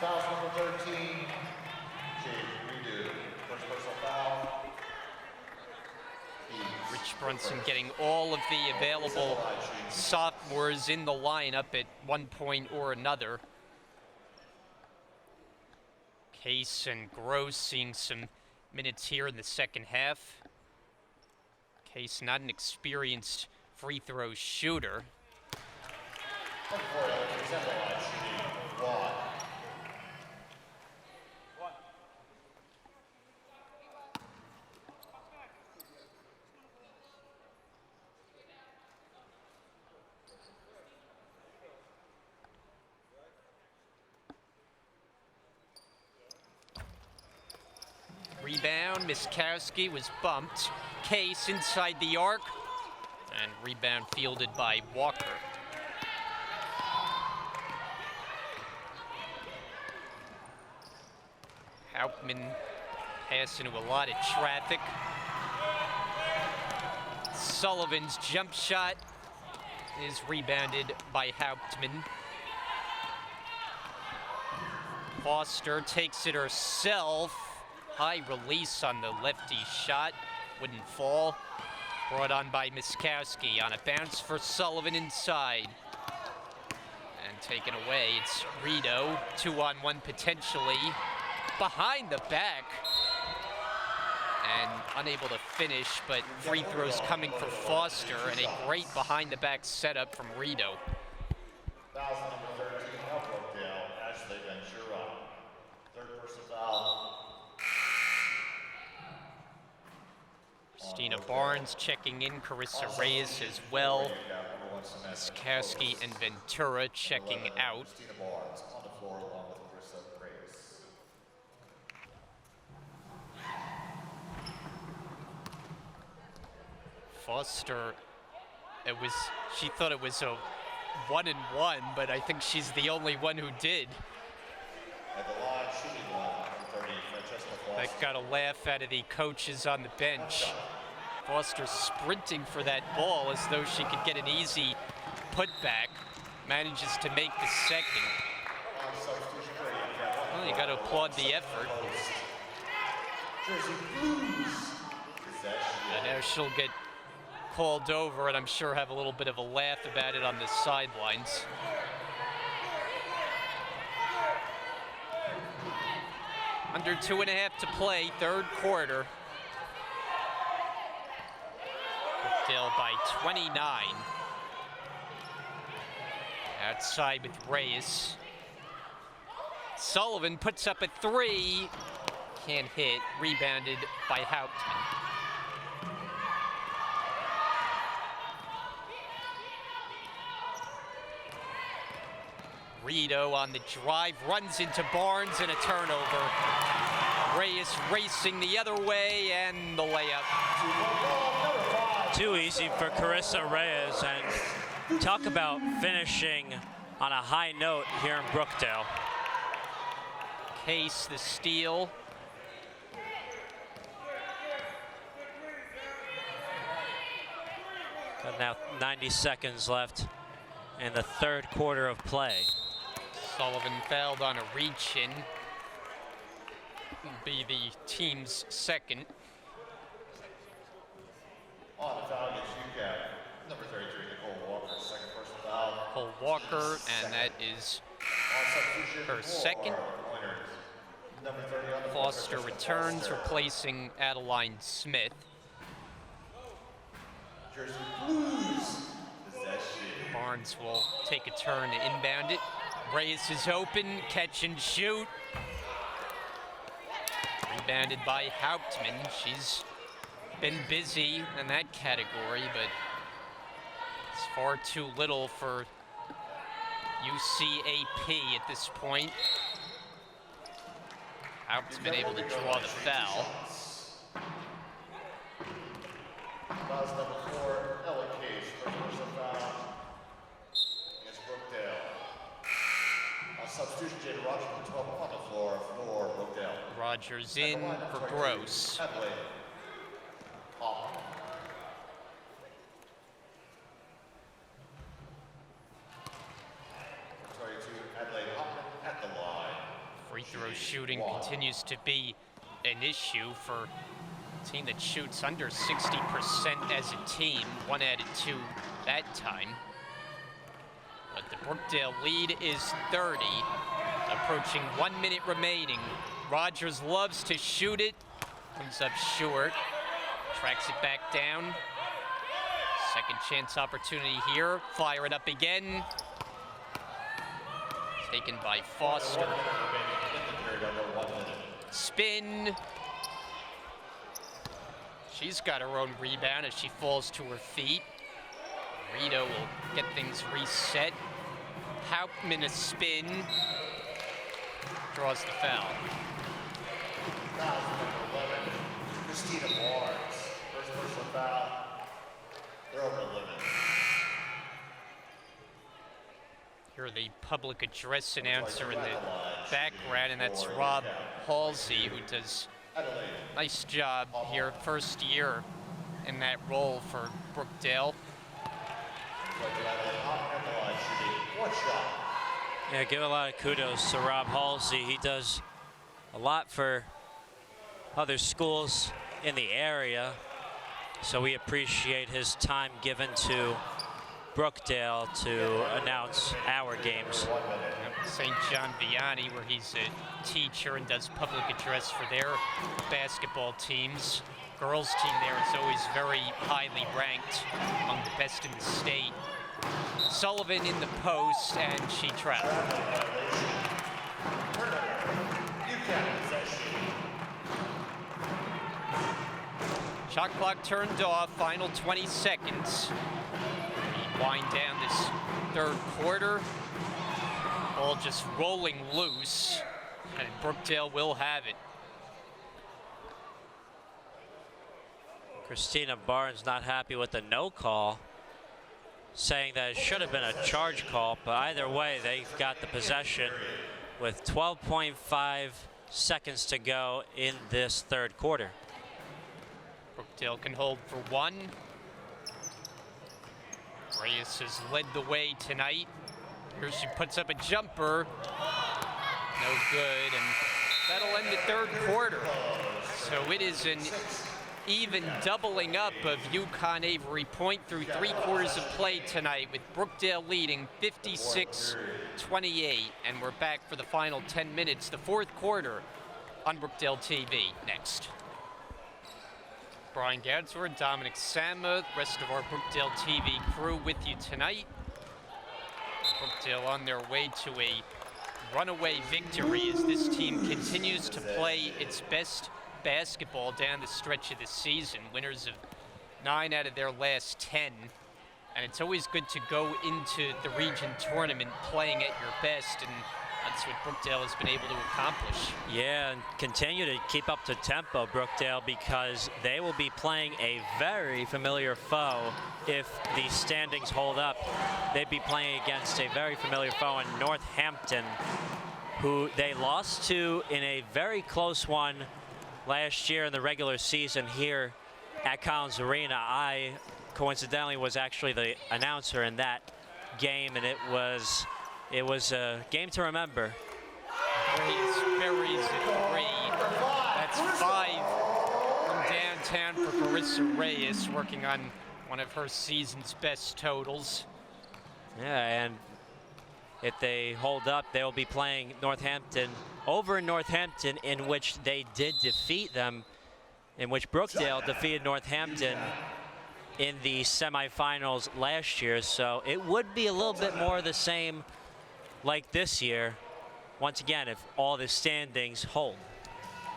Foul number 13. First personal foul. Rich Brunson getting all of the available sophomores in the lineup at one point or another. Case and Gross seeing some minutes here in the second half. Case not an experienced free throw shooter. Rebound, Miskowski was bumped. Case inside the arc, and rebound fielded by Walker. Hauptmann passed into a lot of traffic. Sullivan's jump shot is rebounded by Hauptmann. Foster takes it herself. High release on the lefty shot, wouldn't fall. Brought on by Miskowski on a bounce for Sullivan inside. And taken away, it's Rito, 2-on-1 potentially. Behind the back. And unable to finish, but free throws coming for Foster, and a great behind the back setup from Rito. Foul number 13, Brookdale, Ashley Ventura. Third person foul. Christina Barnes checking in, Carissa Reyes as well. Miskowski and Ventura checking out. Christina Barnes on the floor along with Carissa Reyes. Foster, she thought it was a 1-and-1, but I think she's the only one who did. At the line, shooting line, number 30, Francesca Foster. That got a laugh out of the coaches on the bench. Foster sprinting for that ball as though she could get an easy putback. Manages to make the second. Well, you got to applaud the effort. And now she'll get called over, and I'm sure have a little bit of a laugh about it on the sidelines. Under 2.5 to play, third quarter. Brookdale by 29. Outside with Reyes. Sullivan puts up a 3. Can't hit. Rebounded by Hauptmann. Rito on the drive, runs into Barnes, and a turnover. Reyes racing the other way, and the layup. Too easy for Carissa Reyes, and talk about finishing on a high note here in Brookdale. Case the steal. Got now 90 seconds left in the third quarter of play. Sullivan fouled on a reach-in. Be the team's second. On the foul against UCONN, number 33, Nicole Walker, second personal foul. Nicole Walker, and that is her second. Foster returns, replacing Adeline Smith. Jersey Blues, Barnes will take a turn to inbound it. Reyes is open, catch and shoot. Rebounded by Hauptmann. She's been busy in that category, but it's far too little for UCAP at this point. Hauptmann able to draw the foul. Foul's number 4, Ella Case, personal foul against Brookdale. Substitution, Jade Rogers, 12 on the floor for Brookdale. Rogers in for Gross. Adelaide. Off. 22, Adelaide Hoffman at the line. Free throw shooting continues to be an issue for a team that shoots under 60% as a team. One added 2 that time. But the Brookdale lead is 30. Approaching 1 minute remaining. Rogers loves to shoot it. Comes up short. Tracks it back down. Second chance opportunity here. Fire it up again. Taken by Foster. Spin. She's got her own rebound as she falls to her feet. Rito will get things reset. Hauptmann a spin. Draws the foul. Foul number 11, Christina Barnes. First personal foul. They're over the limit. Hear the public address announcer in the background, and that's Rob Halsey, who does a nice job here, first year in that role for Brookdale. Yeah, give a lot of kudos to Rob Halsey. He does a lot for other schools in the area, so we appreciate his time given to Brookdale to announce our games. St. John Vianney, where he's a teacher and does public address for their basketball teams. Girls team there is always very highly ranked, among the best in the state. Sullivan in the post, and she trapped. Shot clock turned off, final 20 seconds. We wind down this third quarter. Ball just rolling loose, and Brookdale will have it. Christina Barnes not happy with the no call, saying that it should have been a charge call, but either way, they've got the possession with 12.5 seconds to go in this third quarter. Brookdale can hold for 1. Reyes has led the way tonight. Here she puts up a jumper. No good, and that'll end the third quarter. So it is an even doubling up of UConn Avery point through 3 quarters of play tonight, with Brookdale leading 56-28, and we're back for the final 10 minutes, the fourth quarter, on Brookdale TV. Next. Brian Gadsworth, Dominic Sama, the rest of our Brookdale TV crew with you tonight. Brookdale on their way to a runaway victory as this team continues to play its best basketball down the stretch of the season. Winners of 9 out of their last 10. And it's always good to go into the region tournament playing at your best, and that's what Brookdale has been able to accomplish. Yeah, and continue to keep up the tempo, Brookdale, because they will be playing a very familiar foe if the standings hold up. They'd be playing against a very familiar foe in Northampton, who they lost to in a very close one last year in the regular season here at Collins Arena. I coincidentally was actually the announcer in that game, and it was a game to remember. Berries at 3. That's 5 from downtown for Carissa Reyes, working on one of her season's best totals. Yeah, and if they hold up, they'll be playing Northampton over in Northampton, in which they did defeat them, in which Brookdale defeated Northampton in the semifinals last year, so it would be a little bit more the same like this year, once again, if all the standings hold.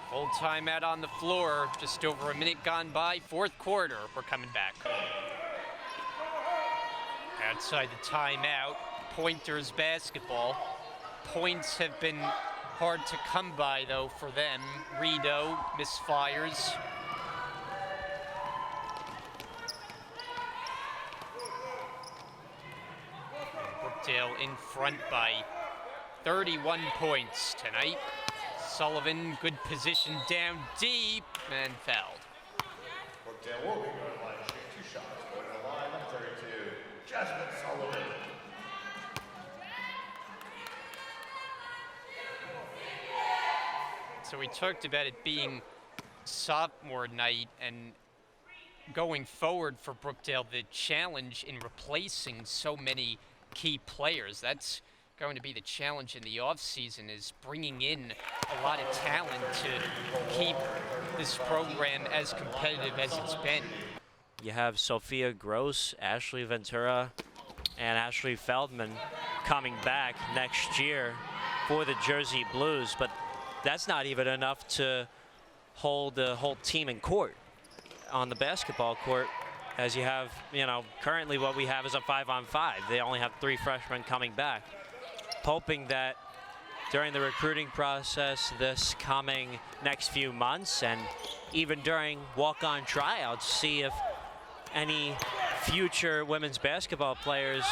Full timeout on the floor, just over a minute gone by, fourth quarter, we're coming back. Outside the timeout, Pointers basketball. Points have been hard to come by though for them. Rideau misfires. Brookdale in front by 31 points tonight. Sullivan, good position down deep, and fouled. Brookdale will be going to line to shoot 2 shots. Going to the line, number 32, Jasmine Sullivan. So we talked about it being sophomore night, and going forward for Brookdale, the challenge in replacing so many key players. That's going to be the challenge in the offseason, is bringing in a lot of talent to keep this program as competitive as it's been. You have Sophia Gross, Ashley Ventura, and Ashley Feldman coming back next year for the Jersey Blues, but that's not even enough to hold the whole team in court on the basketball court, as you have, currently what we have is a 5-on-5. They only have 3 freshmen coming back. Hoping that during the recruiting process this coming next few months, and even during walk-on tryouts, see if any future women's basketball players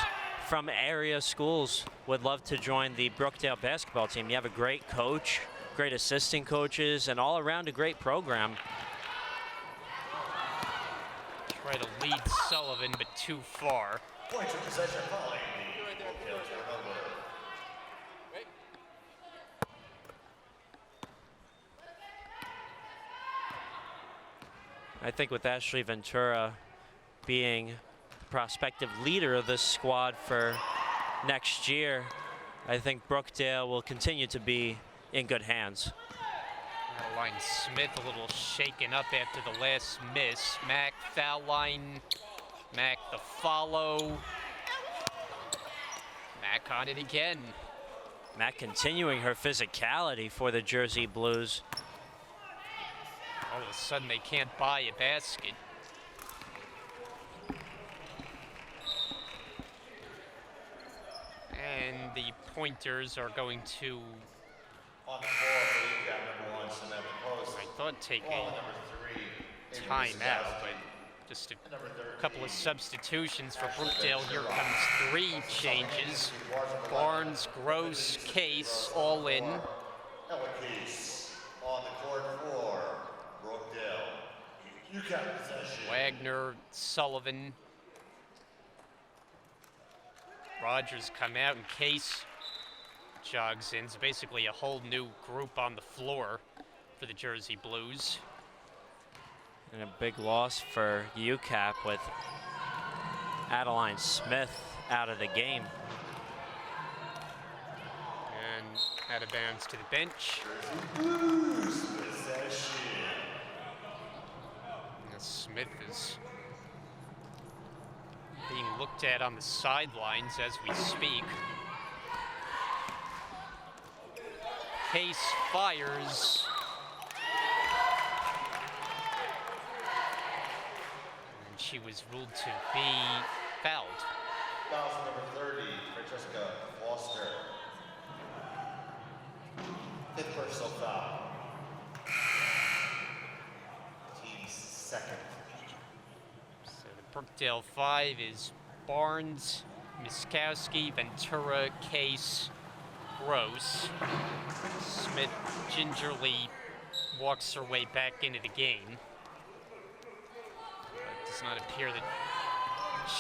from area schools would love to join the Brookdale basketball team. You have a great coach, great assistant coaches, and all around a great program. Try to lead Sullivan, but too far. Points of possession following the Brookdale turnover. I think with Ashley Ventura being the prospective leader of this squad for next year, I think Brookdale will continue to be in good hands. Adeline Smith a little shaken up after the last miss. Mack foul line. Mack the follow. Mack on it again. Mack continuing her physicality for the Jersey Blues. All of a sudden they can't buy a basket. And the Pointers are going to, On the floor for UCONN, number 1, Samantha Post. I thought, take Ball, a number 3, timeout, but just a couple of substitutions for Brookdale. Here comes 3 changes. Barnes, Gross, Case, all in. Ella Case on the court for Brookdale. UCONN possession. Wagner, Sullivan. Rogers come out, and Case jogs in. It's basically a whole new group on the floor for the Jersey Blues. And a big loss for UCAP with Adeline Smith out of the game. And out of bounds to the bench. Blues possession. And Smith is being looked at on the sidelines as we speak. Case fires. And she was ruled to be fouled. Fouls number 30, Francesca Foster. 5th personal foul. Team's 2nd. So the Brookdale 5 is Barnes, Miskowski, Ventura, Case, Gross. Smith gingerly walks her way back into the game. But it does not appear that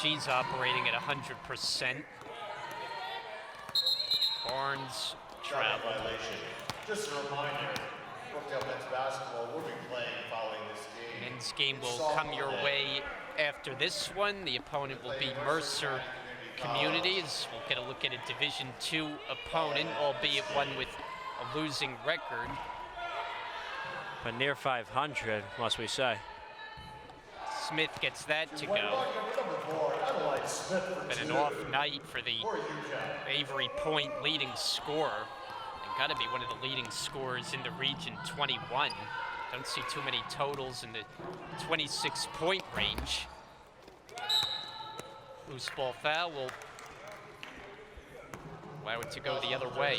she's operating at 100%. Barnes travel. Violation. Just a reminder, Brookdale men's basketball will be playing following this game. Men's game will come your way after this one. The opponent will be Mercer Communities. We'll get a look at a Division II opponent, albeit one with a losing record. But near 500, must we say. Smith gets that to go. Been an off night for the Avery Point leading scorer. And got to be one of the leading scorers in the region, 21. Don't see too many totals in the 26-point range. Loose ball foul will allow it to go the other way.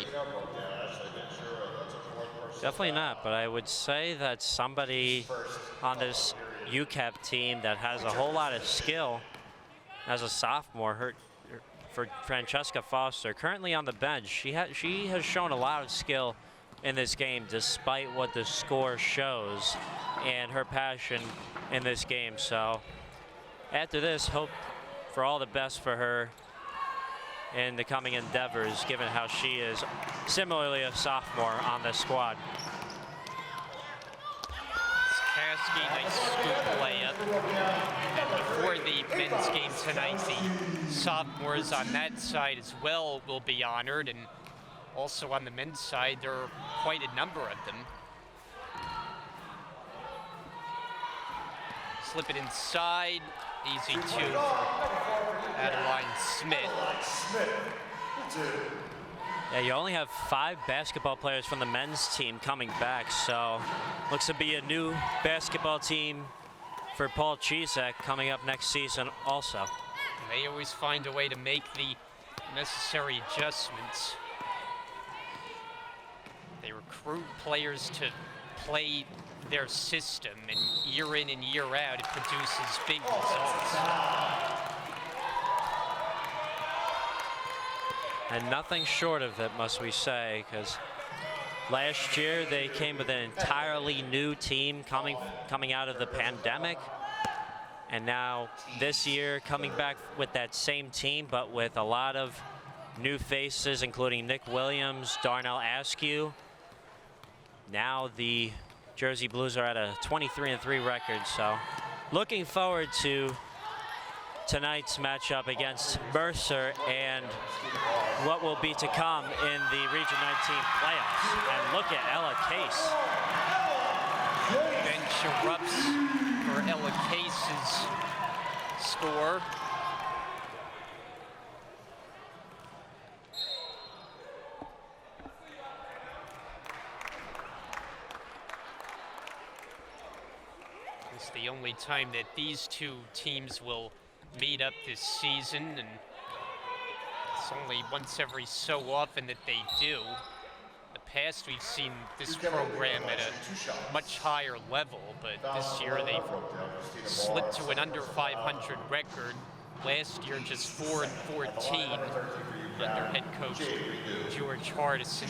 Definitely not, but I would say that somebody on this UCAP team that has a whole lot of skill as a sophomore, for Francesca Foster, currently on the bench. She has shown a lot of skill in this game despite what the score shows and her passion in this game. So after this, hope for all the best for her in the coming endeavors, given how she is similarly a sophomore on the squad. Kasky, nice scoop layup. And before the men's game tonight, the sophomores on that side as well will be honored, and also on the men's side, there are quite a number of them. Slip it inside, easy two for Adeline Smith. Yeah, you only have 5 basketball players from the men's team coming back, so looks to be a new basketball team for Paul Chisak coming up next season also. They always find a way to make the necessary adjustments. They recruit players to play their system, and year in and year out, it produces big results. And nothing short of it, must we say, because last year they came with an entirely new team coming out of the pandemic. And now this year coming back with that same team, but with a lot of new faces, including Nick Williams, Darnell Askew. Now the Jersey Blues are at a 23-3 record, so looking forward to tonight's matchup against Mercer and what will be to come in the Region 19 playoffs. And look at Ella Case. Bench erupts for Ella Case's score. It's the only time that these two teams will meet up this season, and it's only once every so often that they do. In the past, we've seen this program at a much higher level, but this year they've slipped to an under 500 record. Last year, just 4-14 under head coach George Hardison.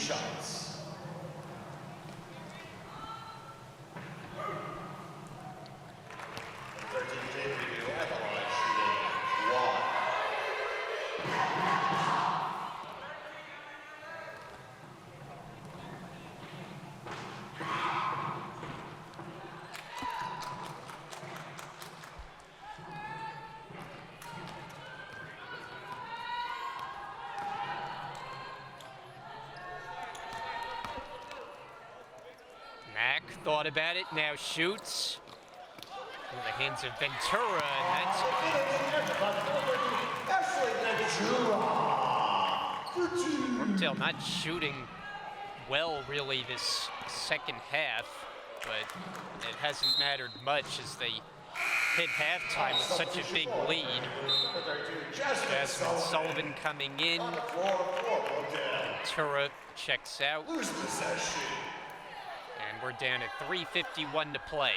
Thought about it, now shoots. In the hands of Ventura, and that's Brookdale not shooting well really this second half, but it hasn't mattered much as they hit halftime with such a big lead. Jasmine Sullivan coming in. Ventura checks out. And we're down at 3:51 to play.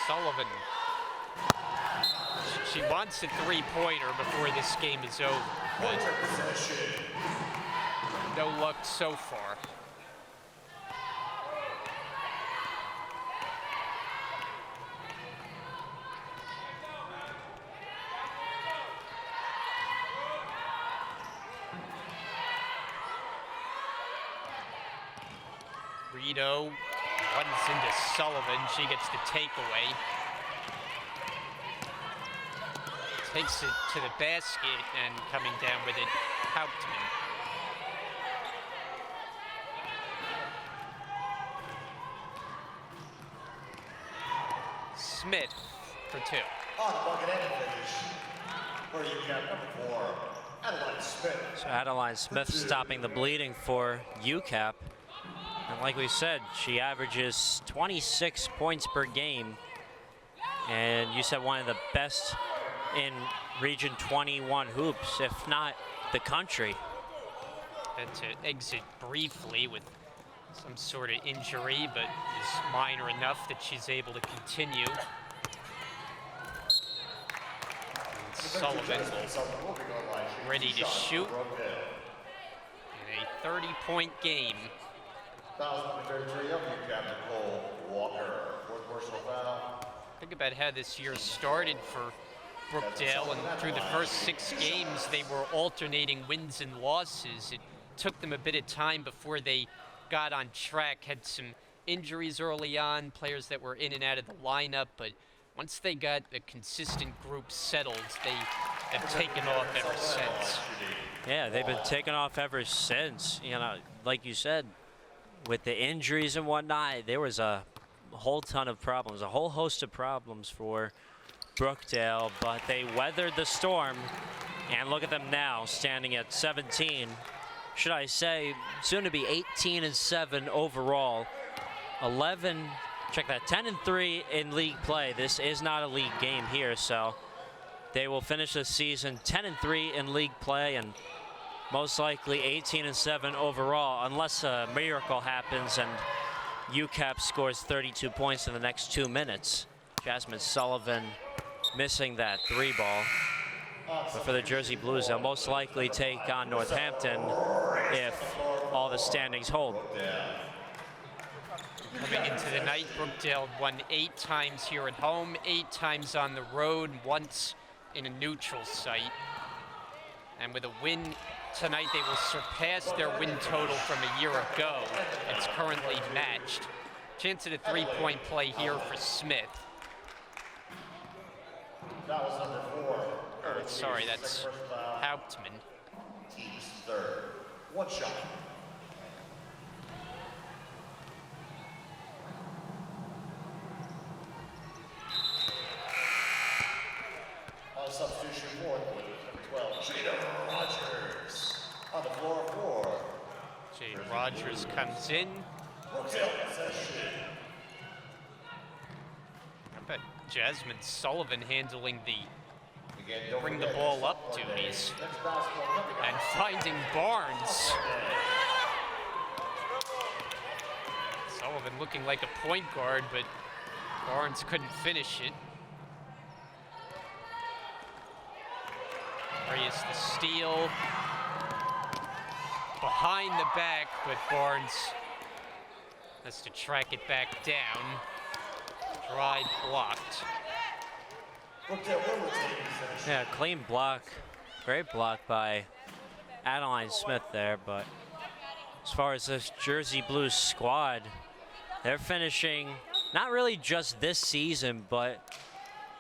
Sullivan. She wants a three-pointer before this game is over, but no luck so far. Rito Runs into Sullivan. She gets the takeaway. Takes it to the basket and coming down with it, Hauptmann. Smith for 2. On the bucket and finish. For UCAP number 4, Adeline Smith. So Adeline Smith stopping the bleeding for UCAP. And like we said, she averages 26 points per game. And you said one of the best in Region 21 hoops, if not the country. Had to exit briefly with some sort of injury, but is minor enough that she's able to continue. And Sullivan ready to shoot in a 30-point game. Foul 33 of UCAP, Nicole Walker. Fourth personal foul. Think about how this year started for Brookdale, and through the first 6 games, they were alternating wins and losses. It took them a bit of time before they got on track, had some injuries early on, players that were in and out of the lineup, but once they got a consistent group settled, they have taken off ever since. Yeah, they've been taking off ever since. You know, like you said, with the injuries and whatnot, there was a whole ton of problems, a whole host of problems for Brookdale, but they weathered the storm, and look at them now, standing at 17. Should I say, soon to be 18-7 overall. 11, check that, 10-3 in league play. This is not a league game here, so they will finish the season 10-3 in league play, and most likely 18-7 overall, unless a miracle happens and UCAP scores 32 points in the next 2 minutes. Jasmine Sullivan missing that 3 ball. But for the Jersey Blues, they'll most likely take on Northampton if all the standings hold. Coming into the night, Brookdale won 8 times here at home, 8 times on the road, once in a neutral site. And with a win tonight, they will surpass their win total from a year ago. It's currently matched. Chance at a 3-point play here for Smith. That was number 4. Sorry, that's Hauptmann. Team's third. 1 shot. On substitution for number 12, Jada Rogers. On the floor for Jade Rogers comes in. Brookdale possession. How about Jasmine Sullivan handling the bring the ball up duties and finding Barnes. Sullivan looking like a point guard, but Barnes couldn't finish it. Arias the steal. Behind the back, but Barnes has to track it back down. Drive blocked. Yeah, clean block. Great block by Adeline Smith there, but as far as this Jersey Blues squad, they're finishing not really just this season, but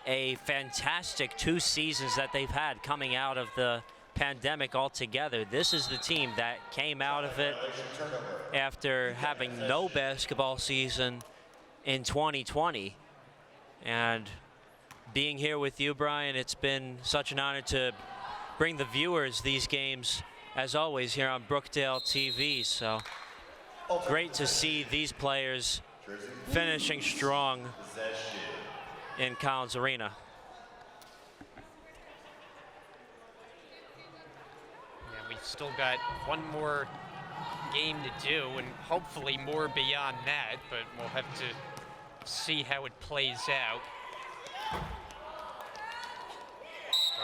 a fantastic 2 seasons that they've had coming out of the pandemic altogether. This is the team that came out of it after having no basketball season in 2020. And being here with you, Brian, it's been such an honor to bring the viewers these games, as always, here on Brookdale TV. So great to see these players finishing strong in Collins Arena. Yeah, we've still got 1 more game to do, and hopefully more beyond that, but we'll have to see how it plays out.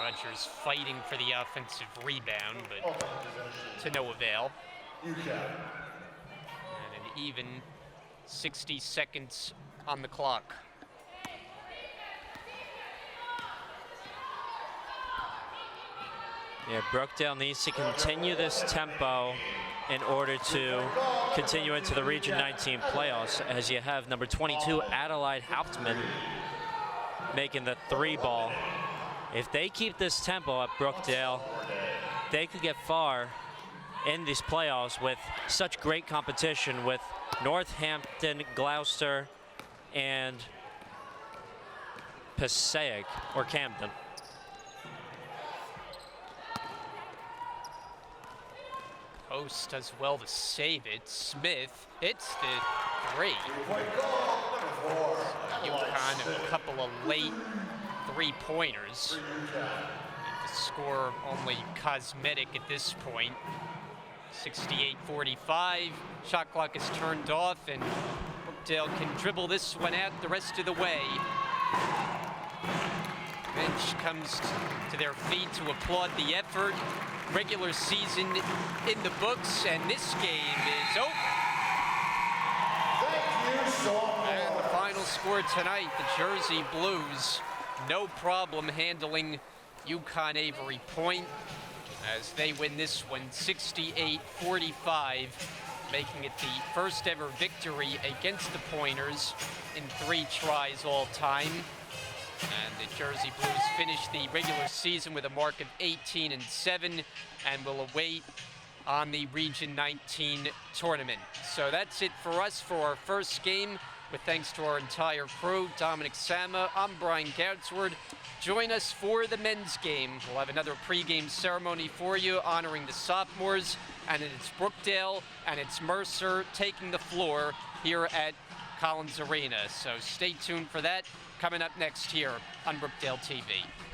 Rogers fighting for the offensive rebound, but to no avail. And an even 60 seconds on the clock. Yeah, Brookdale needs to continue this tempo in order to continue into the Region 19 playoffs, as you have number 22 Adelaide Hauptmann making the 3-ball. If they keep this tempo at Brookdale, they could get far in these playoffs with such great competition with Northampton, Gloucester, and Passaic or Camden. Post does well to save it. Smith hits the 3. UConn a couple of late 3-pointers. The score only cosmetic at this point. 68-45. Shot clock is turned off, and Brookdale can dribble this one out the rest of the way. Bench comes to their feet to applaud the effort. Regular season in the books, and this game is over. Thank you so much. And the final score tonight, the Jersey Blues, no problem handling UConn Avery Point as they win this one 68-45, making it the first ever victory against the Pointers in 3 tries all time. And the Jersey Blues finish the regular season with a mark of 18-7 and will await on the Region 19 tournament. So that's it for us for our first game. With thanks to our entire crew, Dominic Sama, I'm Brian Goudsward. Join us for the men's game. We'll have another pregame ceremony for you honoring the sophomores, and it's Brookdale and it's Mercer taking the floor here at Collins Arena. So stay tuned for that. Coming up next here on Brookdale TV.